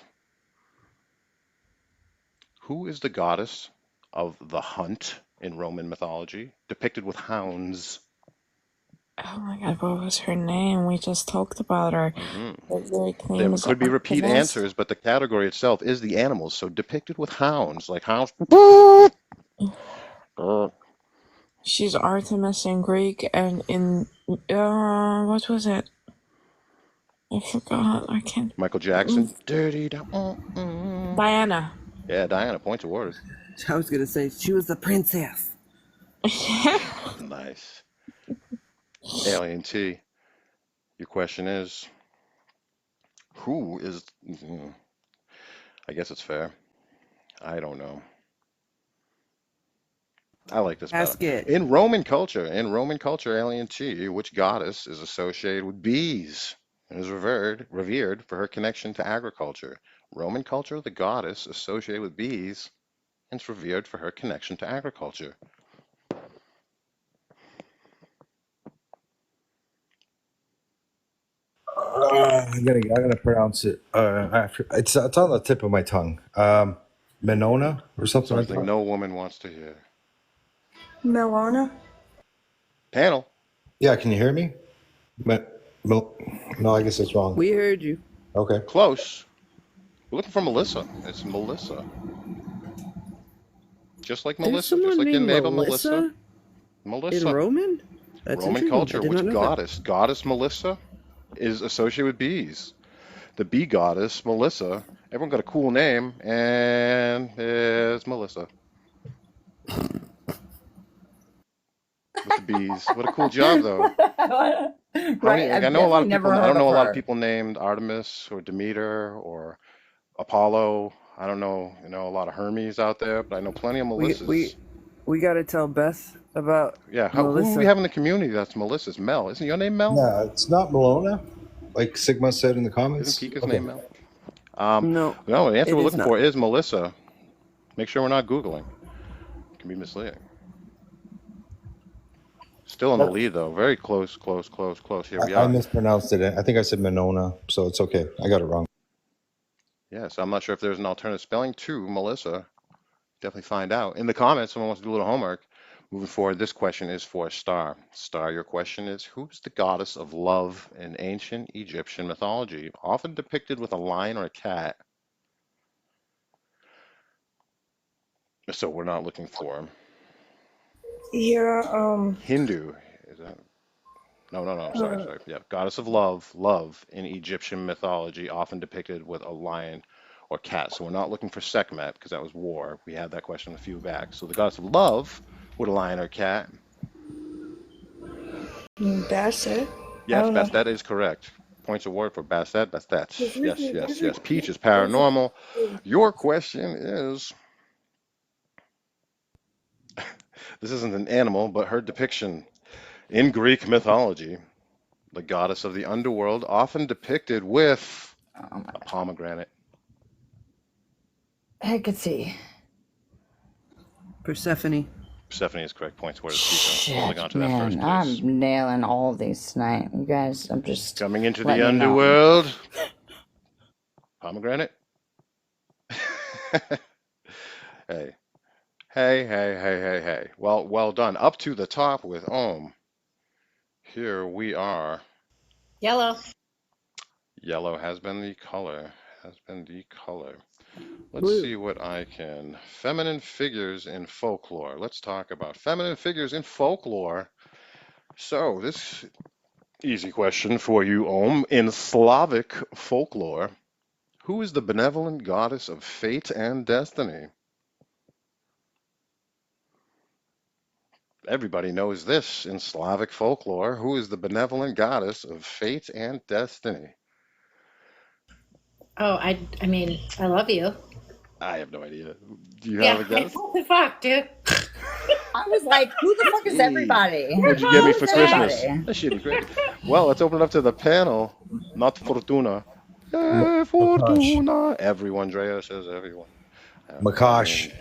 who is the goddess of the hunt in Roman mythology, depicted with hounds?
Oh my god, what was her name? We just talked about her.
There could be repeat answers, but the category itself is the animals, so depicted with hounds, like hounds.
She's Artemis in Greek, and in what was it? I forgot. I can't.
Michael Jackson. Dirty.
Diana.
Yeah, Diana. Point awarded.
I was gonna say she was the princess.
Nice. Alien T, your question is, who is, I guess it's fair. I don't know. I like this
Ask
better.
it.
In Roman culture, Alien T, which goddess is associated with bees and is revered for her connection to agriculture? Roman culture, the goddess associated with bees and is revered for her connection to agriculture.
I'm gonna pronounce it after. It's on the tip of my tongue. Menona or something like
Something
that.
no woman wants to hear.
Milana?
Panel.
Yeah, can you hear me? No, I guess it's wrong.
We heard you.
Okay.
Close. We're looking for Melissa. It's Melissa. Just like
There's
Melissa,
someone
just like the
named
name
Melissa
of Melissa.
in Roman? That's
Roman
interesting.
culture,
I did
which
not know that.
goddess Melissa is associated with bees. The bee goddess Melissa. Everyone got a cool name, and it's Melissa. With the bees. What a cool job, though.
Right,
I
I've
know a lot
definitely
of
never
people. I
heard
don't know
of
a lot of
her.
people named Artemis or Demeter or Apollo. I don't know, a lot of Hermes out there, but I know plenty of Melissas.
We gotta tell Beth about
Yeah, who do we
Melissa.
have in the community that's Melissa's? Mel. Isn't your name Mel?
Yeah, it's not Melona, like Sigma said in the
Isn't
comments.
Pika's
Okay.
name Mel?
No,
No, the answer
it
we're
is
looking
not.
for is Melissa. Make sure we're not Googling. It can be misleading. Still in the lead, though. Very close. Here we
I
are.
mispronounced it. I think I said Menona, so it's okay. I got it wrong.
Yes, I'm not sure if there's an alternative spelling to Melissa. Definitely find out. In the comments, someone wants to do a little homework. Moving forward, this question is for Star. Star, your question is, who's the goddess of love in ancient Egyptian mythology, often depicted with a lion or a cat? So we're not looking for
Yeah,
Hindu. Is that? No. Sorry. Yeah, goddess of love. Love in Egyptian mythology, often depicted with a lion or cat. So we're not looking for Sekhmet because that was war. We had that question a few back. So the goddess of love with a lion or cat.
Basset. I
Yes,
don't know.
Bastet is correct. Points award for Bastet. Bastet. Yes. Peach is paranormal. Your question is, this isn't an animal, but her depiction in Greek mythology, the goddess of the underworld, often depicted with a pomegranate.
Hecate.
Persephone.
Persephone is correct. Points award to Chica, holding on
Shit,
to that first
man.
place.
I'm nailing all these tonight. You guys, I'm just
Coming into the
letting you know.
underworld, pomegranate. Hey. Hey. Well done. Up to the top with Ohm. Here we are.
Yellow.
Yellow has been the color. Let's
Blue.
see what I can. Feminine figures in folklore. Let's talk about feminine figures in folklore. So, this easy question for you, Ohm. In Slavic folklore, who is the benevolent goddess of fate and destiny? Everybody knows this in Slavic folklore. Who is the benevolent goddess of fate and destiny?
Oh, I mean, I love you.
I have no idea. Do you
Yeah,
have a guess?
what the fuck, dude?
I was like, who the fuck is everybody?
What'd you get me for
Who's
Christmas?
everybody?
That shit is great. Well, let's open it up to the panel. Not Fortuna. Hey,
Makash.
Fortuna. Everyone, Drea says everyone.
Makash.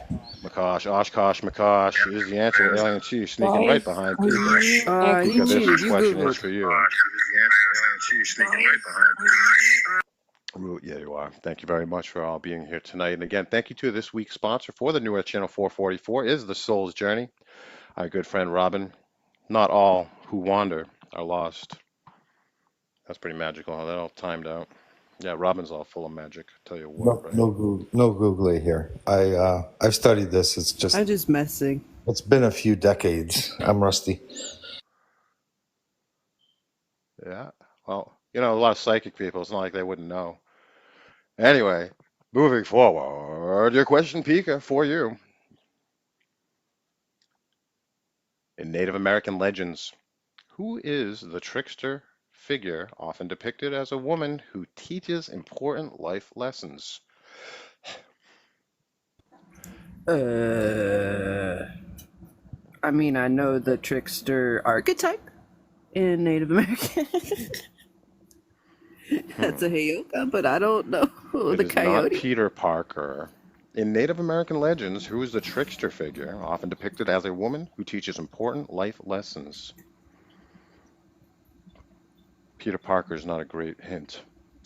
Makash, Oshkosh, Makash is the answer to Alien Chief, sneaking right
Guys,
behind
will
Pika.
you
You
Pika, this
cheated. You
question is
Googled.
for you. Yeah, you are. Thank you very much for all being here tonight. And again, thank you to this week's sponsor for the New Earth Channel 444 is The Soul's Journey. Our good friend Robin. Not all who wander are lost. That's pretty magical how that all timed out. Yeah, Robin's all full of magic. Tell you what, right?
No googly here. I've studied this. It's just
I'm just messing.
it's been a few decades. I'm rusty.
Yeah. Well, a lot of psychic people. It's not like they wouldn't know. Anyway, moving forward, your question, Pika, for you. In Native American legends, who is the trickster figure often depicted as a woman who teaches important life lessons?
I mean, I know the trickster archetype in Native American. That's a Heyoka, but I don't know
It
the
is not
coyote.
Peter Parker. In Native American legends, who is the trickster figure, often depicted as a woman who teaches important life lessons? Peter Parker is not a great hint.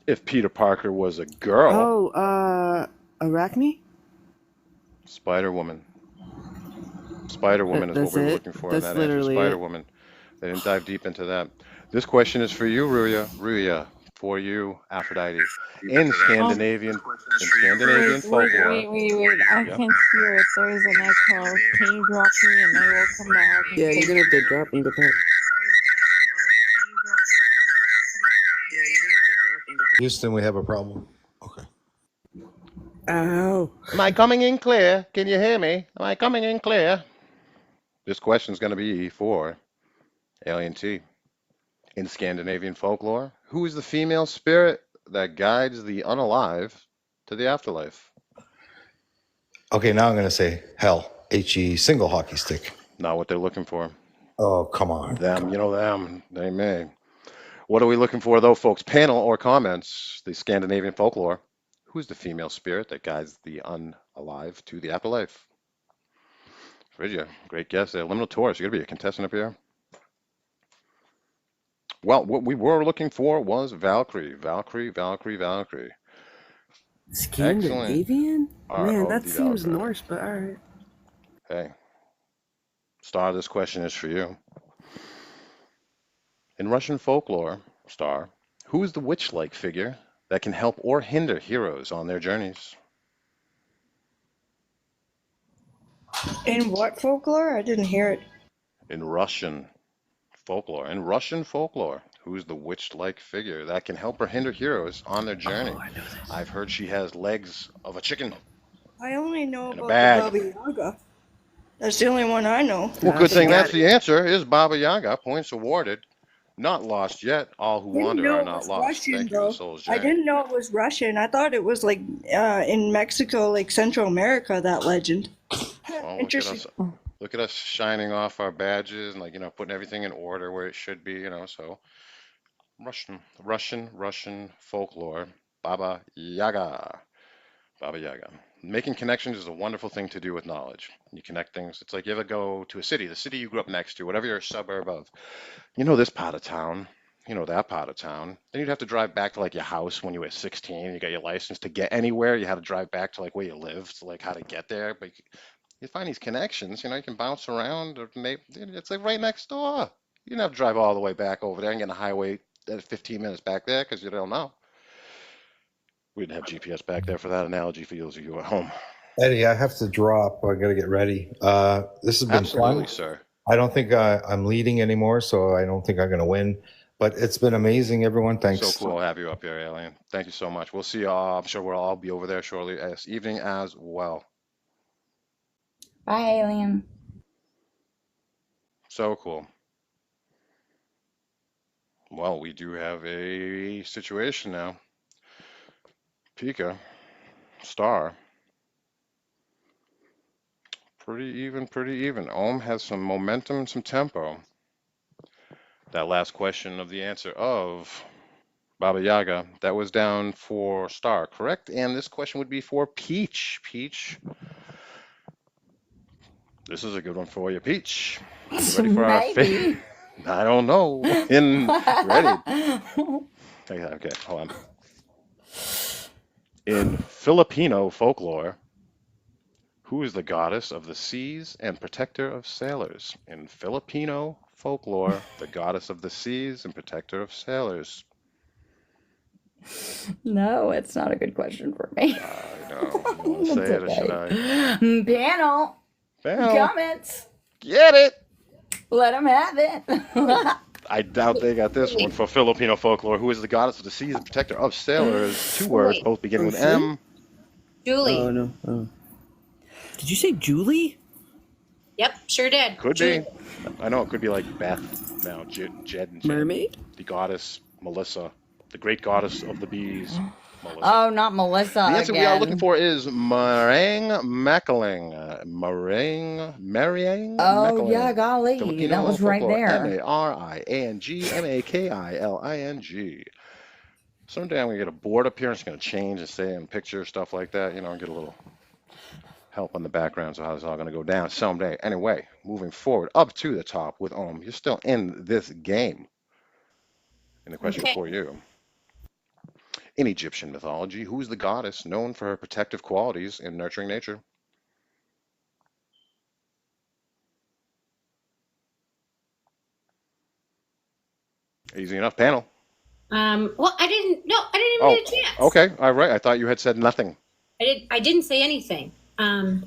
If Peter Parker was a girl,
Oh, Arachne?
Spider-Woman. Spider-Woman is what
That's
we were
it.
looking for in
That's
that answer.
literally it.
Spider-Woman. They didn't dive deep into that. This question is for you, Ruya. Ruya, for you, Aphrodite. In Scandinavian folklore.
Wait. I
Yep.
can't hear it. There is an echo. Can you drop me and I will come back?
Yeah, you're gonna have to drop me, but that.
Houston, we have a problem. Okay.
Ow.
Am I coming in clear? Can you hear me? Am I coming in clear? This question is going to be for Alien T. In Scandinavian folklore, who is the female spirit that guides the unalive to the afterlife?
Okay, now I'm going to say hell. H-E single hockey stick.
Not what they're looking for.
Oh, come on.
Them, them. They may. What are we looking for, though, folks? Panel or comments? The Scandinavian folklore. Who's the female spirit that guides the unalive to the afterlife? Phrygia, great guess there. Liminal Taurus, you're going to be a contestant up here. Well, what we were looking for was Valkyrie. Valkyrie.
Scandinavian? Man, that seems
Valkyrie.
Norse, but alright.
Hey, Star, this question is for you. In Russian folklore, Star, who is the witch-like figure that can help or hinder heroes on their journeys?
In what folklore? I didn't hear it.
In Russian folklore, who's the witch-like figure that can help or hinder heroes on their journey? I've heard she has legs of a chicken
I only know
and a
about the
bag.
Baba Yaga. That's the only one I know.
Well, good thing
got
that's the answer is Baba Yaga. Points awarded. Not lost yet. All who
Didn't
wander
know
are
it
not
was
lost.
Russian
Thank you, The
though.
Soul's
I
Journey.
didn't know it was Russian. I thought it was like in Mexico, like Central America. That legend.
Well,
Interesting.
look at us shining off our badges and putting everything in order where it should be. So Russian folklore. Baba Yaga. Baba Yaga. Making connections is a wonderful thing to do with knowledge. You connect things. It's like you ever go to a city, the city you grew up next to, whatever your suburb of. You know this part of town. You know that part of town. Then you'd have to drive back to your house when you were 16. You got your license to get anywhere. You had to drive back to where you lived, how to get there. But you find these connections. You can bounce around. It's right next door. You don't have to drive all the way back over there and get on a highway at 15 minutes back there because you don't know. We didn't have GPS back there for that analogy for those of you at home.
Eddie, I have to drop. I got to get ready. This has been
Absolutely,
fun.
sir.
I don't think I'm leading anymore, so I don't think I'm going to win. But it's been amazing, everyone. Thanks.
So cool to have you up here, Alien. Thank you so much. We'll see you all. I'm sure we'll all be over there shortly this evening as well.
Bye, Alien.
So cool. Well, we do have a situation now. Pika, Star. Pretty even. Ohm has some momentum, some tempo. That last question of the answer of Baba Yaga, that was down for Star, correct? And this question would be for Peach. Peach, this is a good one for you, Peach. You ready for our I don't know. Ready. Okay, hold on. In Filipino folklore, who is the goddess of the seas and protector of sailors? In Filipino folklore, the goddess of the seas and protector of sailors.
No, it's not a good question for me.
I know. You want to say it or should I?
Panel. Comments.
Get it.
Let them have it.
I doubt they got this one. For Filipino folklore, who is the goddess of the seas and protector of sailors? Two words, both beginning with M.
Julie.
Oh, no. Oh. Did you say Julie?
Yep, sure did.
Could
Julie.
be. I know it could be like Beth now, Jed and
Mermaid?
The goddess, Melissa, the great goddess of the bees, Melissa.
Oh, not Melissa.
The answer we are
again.
looking for is Marang Mackling. Marang
Oh, yeah,
Mackling.
golly.
Filipino
That was right
folklore.
there.
Maringmakilling. Someday I'm going to get a board up here and it's going to change and say in pictures, stuff like that, and get a little help on the background, so how it's all going to go down someday. Anyway, moving forward up to the top with Ohm. You're still in this game. And the question for you. In Egyptian mythology, who is the goddess known for her protective qualities in nurturing nature? Easy enough, panel.
Well, I didn't even get a chance.
Okay, all right. I thought you had said nothing.
I didn't say anything.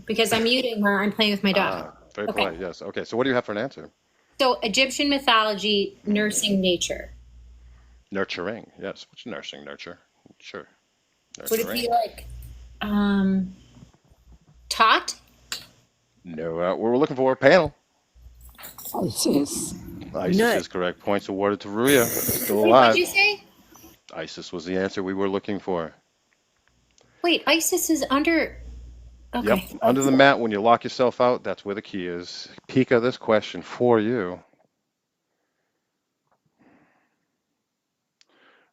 Because I'm muting while I'm playing with my dog.
Very polite, yes. Okay, so what do you have for an answer?
So Egyptian mythology, nursing nature.
Nurturing, yes. What's nursing? Nurture? Sure.
Would it be like taught?
No, we're looking for a panel.
Isis.
Isis is correct. Points awarded to Ruya. Still
Wait,
alive.
what'd you say?
Isis was the answer we were looking for.
Wait, Isis is under. Okay.
Yep, under the mat when you lock yourself out, that's where the key is. Pika, this question for you.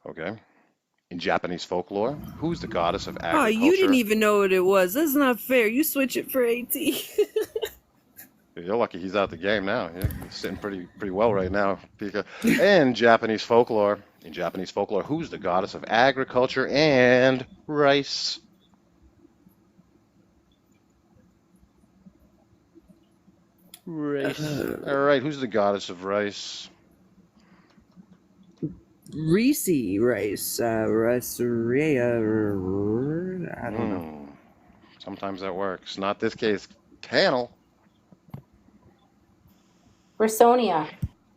Okay. In Japanese folklore, who's the goddess of agriculture?
Oh, you didn't even know what it was. That's not fair. You switch it for AT.
You're lucky he's out the game now. He's sitting pretty well right now, Pika. In Japanese folklore, who's the goddess of agriculture and rice? Rice. All right, who's the goddess of rice?
Reese rice. Riceria. I don't know.
Sometimes that works. Not this case. Panel.
Rsonia.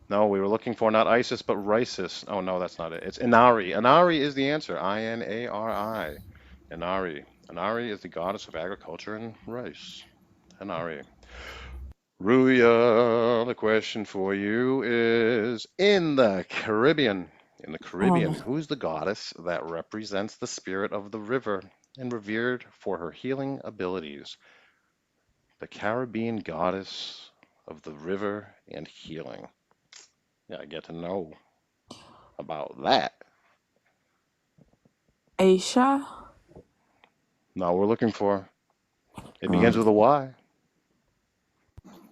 No, we were looking for not Isis, but Risis. Oh, no, that's not it. It's Inari. Inari is the answer. Inari. Inari. Inari is the goddess of agriculture and rice. Inari. Ruya, the question for you is in the Caribbean. In the Caribbean,
Oh,
who's the goddess that represents the spirit of the river and revered for her healing abilities? The Caribbean goddess of the river and healing. Yeah, I get to know about that.
Aisha.
Now we're looking for. It
Oh,
begins with a Y.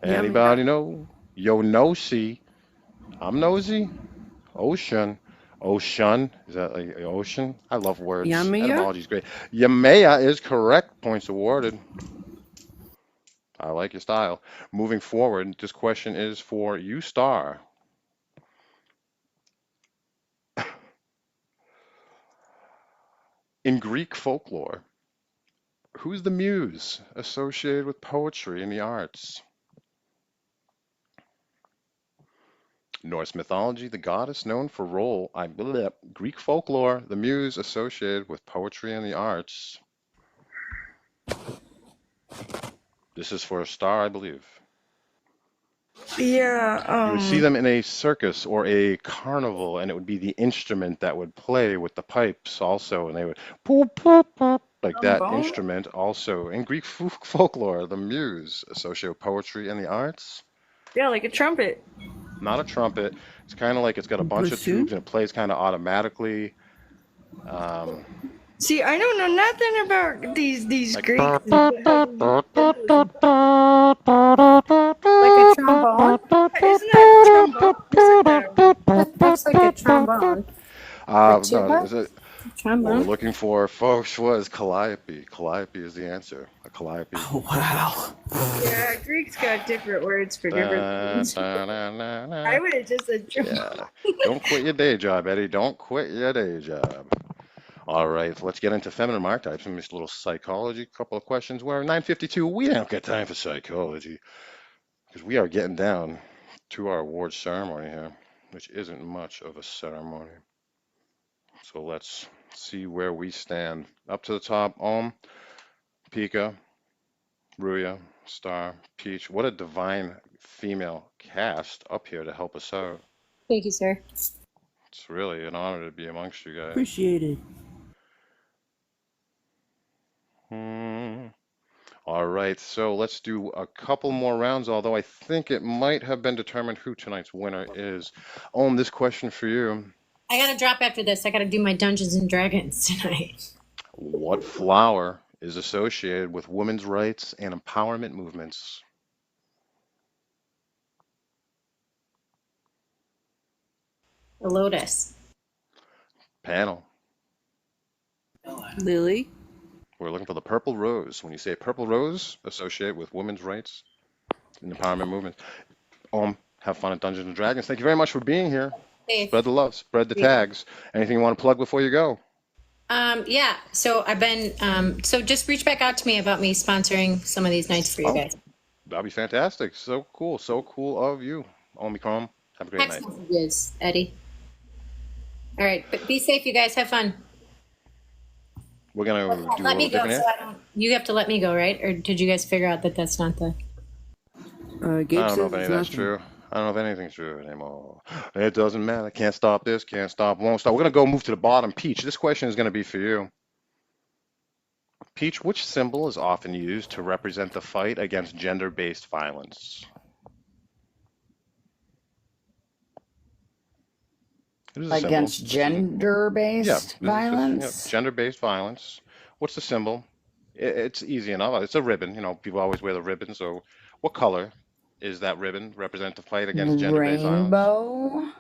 Yummy.
Anybody know? Yo, Nosy. I'm nosy. Ocean. Ocean. Is that like ocean? I love words.
Yummy.
Etymology is great. Yamea is correct. Points awarded. I like your style. Moving forward, this question is for you, Star. In Greek folklore, who's the muse associated with poetry and the arts? Norse mythology, the goddess known for role, Greek folklore, the muse associated with poetry and the arts. This is for a star, I believe.
Yeah,
You would see them in a circus or a carnival, and it would be the instrument that would play with the pipes also, and they would poop, poop, poop, like that
trombone?
instrument also. In Greek folklore, the muse associated with poetry and the arts.
Yeah, like a trumpet.
Not a trumpet. It's kind of like it's got a bunch of
Bassoon.
tubes and it plays kind of automatically.
See, I don't know nothing about these
Like
Greeks.
Like a trombone?
Isn't that a trombone? Isn't that
That's like a trombone. A
no,
tuba?
is it? What we're
Trombone?
looking for, folks, was calliope. Calliope is the answer. A calliope.
Oh wow.
yeah, Greeks got different words for different
Da,
things.
da, da, da, da.
I would have just said trombone.
Yeah. Don't quit your day job, Eddie. Don't quit your day job. All right, let's get into feminine archetypes and just a little psychology. Couple of questions. We're 9:52. We don't got time for psychology because we are getting down to our award ceremony here, which isn't much of a ceremony. So let's see where we stand. Up to the top, Pika, Ruya, Star, Peach. What a divine female cast up here to help us out.
Thank you, sir.
It's really an honor to be amongst you guys.
Appreciate it.
All right, so let's do a couple more rounds, although I think it might have been determined who tonight's winner is. This question for you.
I gotta drop after this. I gotta do my Dungeons and Dragons tonight.
What flower is associated with women's rights and empowerment movements?
The lotus.
Panel.
Lily.
We're looking for the purple rose. When you say purple rose, associated with women's rights and empowerment movements. Have fun at Dungeons and Dragons. Thank you very much for being here.
Safe.
Spread the love, spread the tags. Anything you want to plug before you go?
Yeah. So I've been. So just reach back out to me about me sponsoring some of these nights for you guys.
That'd be fantastic. So cool of you. Omicron. Have a great
Text
night.
messages, Eddie. All right, but be safe, you guys. Have fun.
We're gonna do a
Let me
little
go.
different
So
here.
I don't. You have to let me go, right? Or did you guys figure out that that's not the?
Gabe
I don't know
says
if any
it's
of that's
nothing.
true. I don't know if anything's true anymore. It doesn't matter. Can't stop this. Can't stop. Won't stop. We're gonna go move to the bottom. Peach, this question is gonna be for you. Peach, which symbol is often used to represent the fight against gender-based violence? It is a symbol.
Against gender-based
Yeah,
violence?
gender-based violence. What's the symbol? It's easy enough. It's a ribbon. People always wear the ribbon. So, what color is that ribbon represent the fight against gender-based violence?
Rainbow?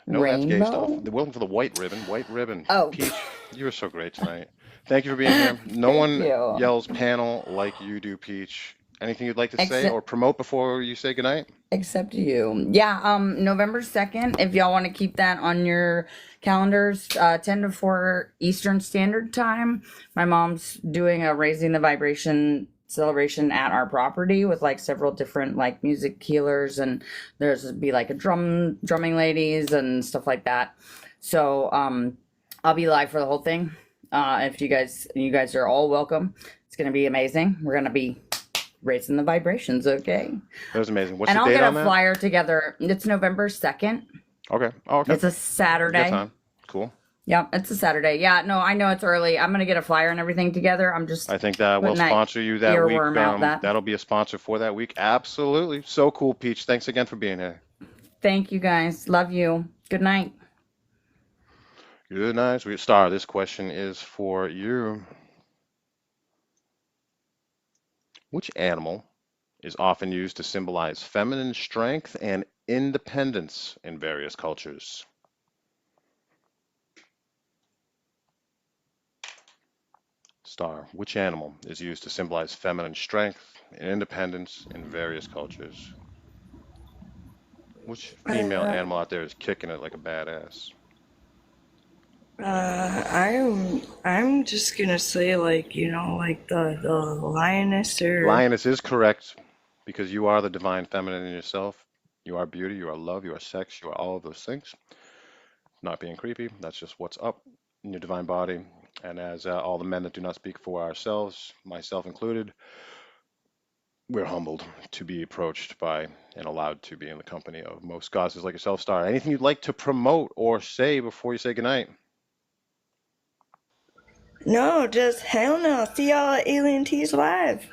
No, that's gay stuff.
Rainbow?
They're looking for the white ribbon. White ribbon.
Oh,
Peach, you were so great tonight. Thank you for being here. No one
thank you.
yells panel like you do, Peach. Anything you'd like to say
Except
or promote before you say goodnight?
except you. Yeah, November 2nd, if y'all want to keep that on your calendars, 10 to 4 Eastern Standard Time. My mom's doing a Raising the Vibration celebration at our property with like several different like music healers, and there's be like a drumming ladies and stuff like that. So I'll be live for the whole thing. If you guys are all welcome. It's gonna be amazing. We're gonna be raising the vibrations, okay?
That was amazing. What's
And
the
I'll
date
get a
on that?
flyer together. It's November 2nd.
Okay. Oh, okay.
It's a
Good
Saturday.
time. Cool.
Yeah, it's a Saturday. Yeah, no, I know it's early. I'm gonna get a flyer and everything together. I'm just
I think that will
putting that
sponsor you that week.
earworm out that.
That'll be a sponsor for that week. Absolutely. So cool, Peach. Thanks again for being here.
Thank you guys. Love you. Good night.
Good night, sweet star. This question is for you. Which animal is often used to symbolize feminine strength and independence in various cultures? Star, which animal is used to symbolize feminine strength and independence in various cultures? Which female animal out there is kicking it like a badass?
I'm just gonna say like like the lioness or
Lioness is correct because you are the divine feminine in yourself. You are beauty, you are love, you are sex, you are all of those things. Not being creepy, that's just what's up in your divine body. And as all the men that do not speak for ourselves, myself included, we're humbled to be approached by and allowed to be in the company of most goddesses like yourself, Star. Anything you'd like to promote or say before you say goodnight?
no, just hell no. See y'all at Alien Teas Live.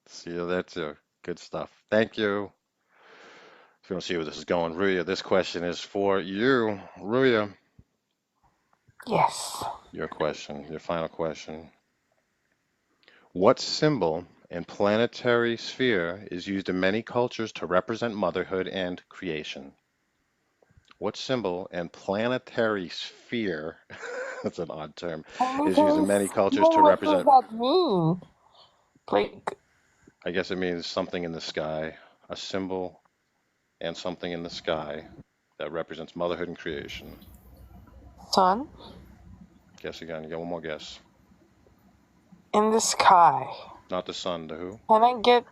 See you there too. Good stuff. Thank you. If you want to see where this is going, Ruya, this question is for you. Ruya,
Yes.
your question, your final question. What symbol and planetary sphere is used in many cultures to represent motherhood and creation? What symbol and planetary sphere, that's an odd term, is used in many cultures to
What does
represent,
that mean? Like,
I guess it means something in the sky, a symbol and something in the sky that represents motherhood and creation.
sun
Guess again, you got one more guess.
in the sky.
Not the sun, the who?
Can I get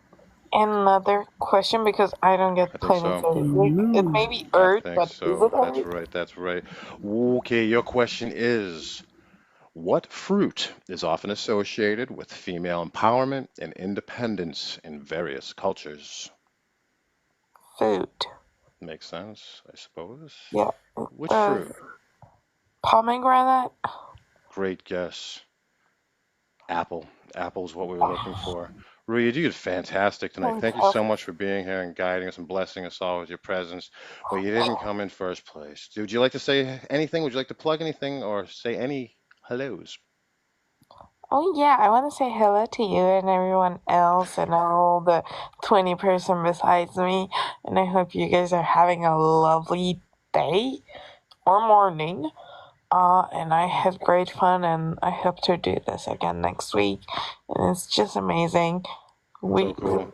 another question because I don't get
I think so.
planetary? Like, it may be
I
Earth,
think
but is
so.
it
That's
Earth?
right, that's right. Okay, your question is, what fruit is often associated with female empowerment and independence in various cultures?
Food.
Makes sense, I suppose.
Yeah.
Which fruit?
Pomegranate.
Great guess. Apple. Apple's what we were looking for. Rui, you did fantastic tonight. Thank you so much for being here and guiding us and blessing us all with your presence. But you didn't come in first place. Would you like to say anything? Would you like to plug anything or say any hellos?
Oh yeah, I want to say hello to you and everyone else and all the 20 person besides me. And I hope you guys are having a lovely day or morning. And I had great fun, and I hope to do this again next week. And it's just amazing.
So cool.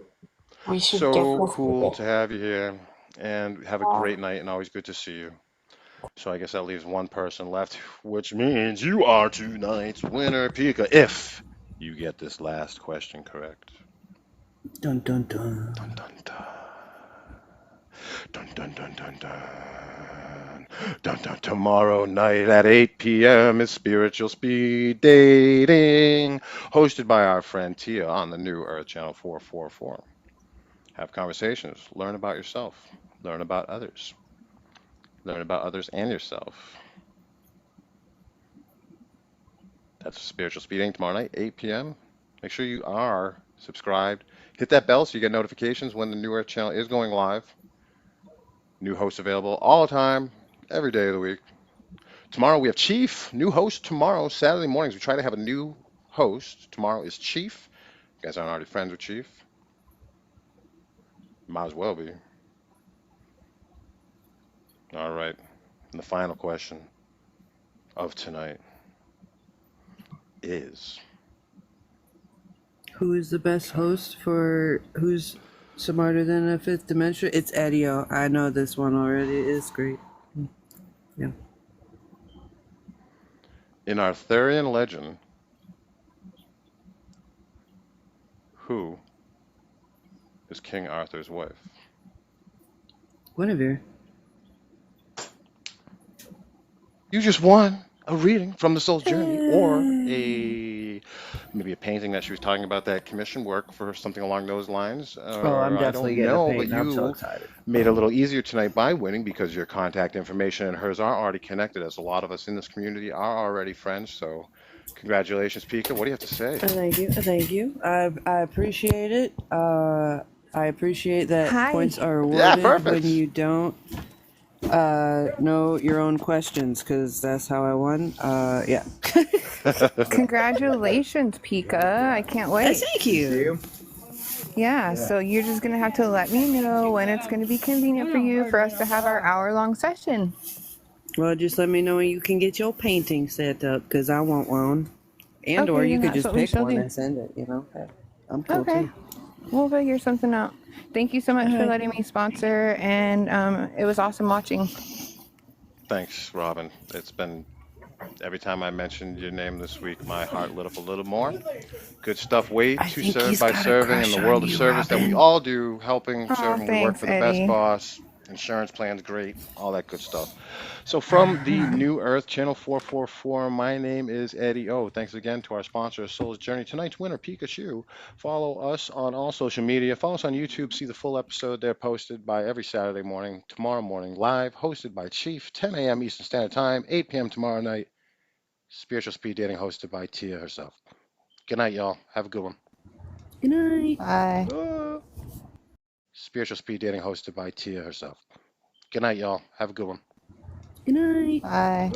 We should get
So
this.
cool to have you here, and have a great night, and always good to see you. So I guess that leaves one person left, which means you are tonight's winner, Pika, if you get this last question correct.
Dun dun dun.
Dun dun dun. Dun dun dun dun dun. Dun dun. Tomorrow night at 8 p.m. is Spiritual Speed Dating, hosted by our friend Tia on the New Earth Channel 444. Have conversations, learn about yourself, learn about others and yourself. That's Spiritual Speeding tomorrow night, 8 p.m. Make sure you are subscribed. Hit that bell so you get notifications when the New Earth Channel is going live. New hosts available all the time, every day of the week. Tomorrow we have Chief, new host tomorrow, Saturday mornings. We try to have a new host. Tomorrow is Chief. You guys aren't already friends with Chief? Might as well be. All right. And the final question of tonight is,
Who is the best host for Who's Smarter Than a Fifth Dimension? It's Edio. I know this one already. It's great. Yeah.
in Arthurian legend, Who is King Arthur's wife?
Guinevere.
You just won a reading from the Soul's Journey, or maybe a painting that she was talking about that commission work for something along those lines.
Oh, I'm
I
definitely
don't
getting a
know, but
painting. I'm so
you
excited.
made it a little easier tonight by winning because your contact information and hers are already connected, as a lot of us in this community are already friends. So congratulations, Pika. What do you have to say?
Thank you. Thank you. I appreciate it. I appreciate that
Hi.
points are
Yeah,
awarded when
perfect.
you don't know your own questions, because that's how I won. Yeah.
Congratulations, Pika. I can't wait.
Thank you.
Yeah, so you're just going to have to let me know when it's going to be convenient for you for us to have our hour-long session.
Well, just let me know when you can get your painting set up, because I want one. And or
Okay,
you
then
could
that's
just
what we
pick
shall
one
do.
and send it, you know? I'm cool
Okay,
too.
we'll figure something out. Thank you so much for letting me sponsor, and it was awesome watching.
Thanks, Robin. It's been, every time I mentioned your name this week, my heart lit up a little more. Good stuff. Way
I
to
think
serve
he's
by
got a
serving in
crush
the
on
world of
you,
service that we
Robin.
all do, helping,
Oh,
serving. We work
thanks,
for the best
Eddie.
boss. Insurance plans, great. All that good stuff. So from the New Earth Channel 444, my name is Eddie O. Thanks again to our sponsor, Soul's Journey. Tonight's winner, Pikachu. Follow us on all social media. Follow us on YouTube. See the full episode there posted by every Saturday morning. Tomorrow morning, live, hosted by Chief, 10 a.m. Eastern Standard Time, 8 p.m. tomorrow night. Spiritual Speed Dating, hosted by Tia herself. Good night, y'all. Have a good one.
Good night.
Bye.
Spiritual Speed Dating, hosted by Tia herself. Good night, y'all. Have a good one.
Good night.
Bye.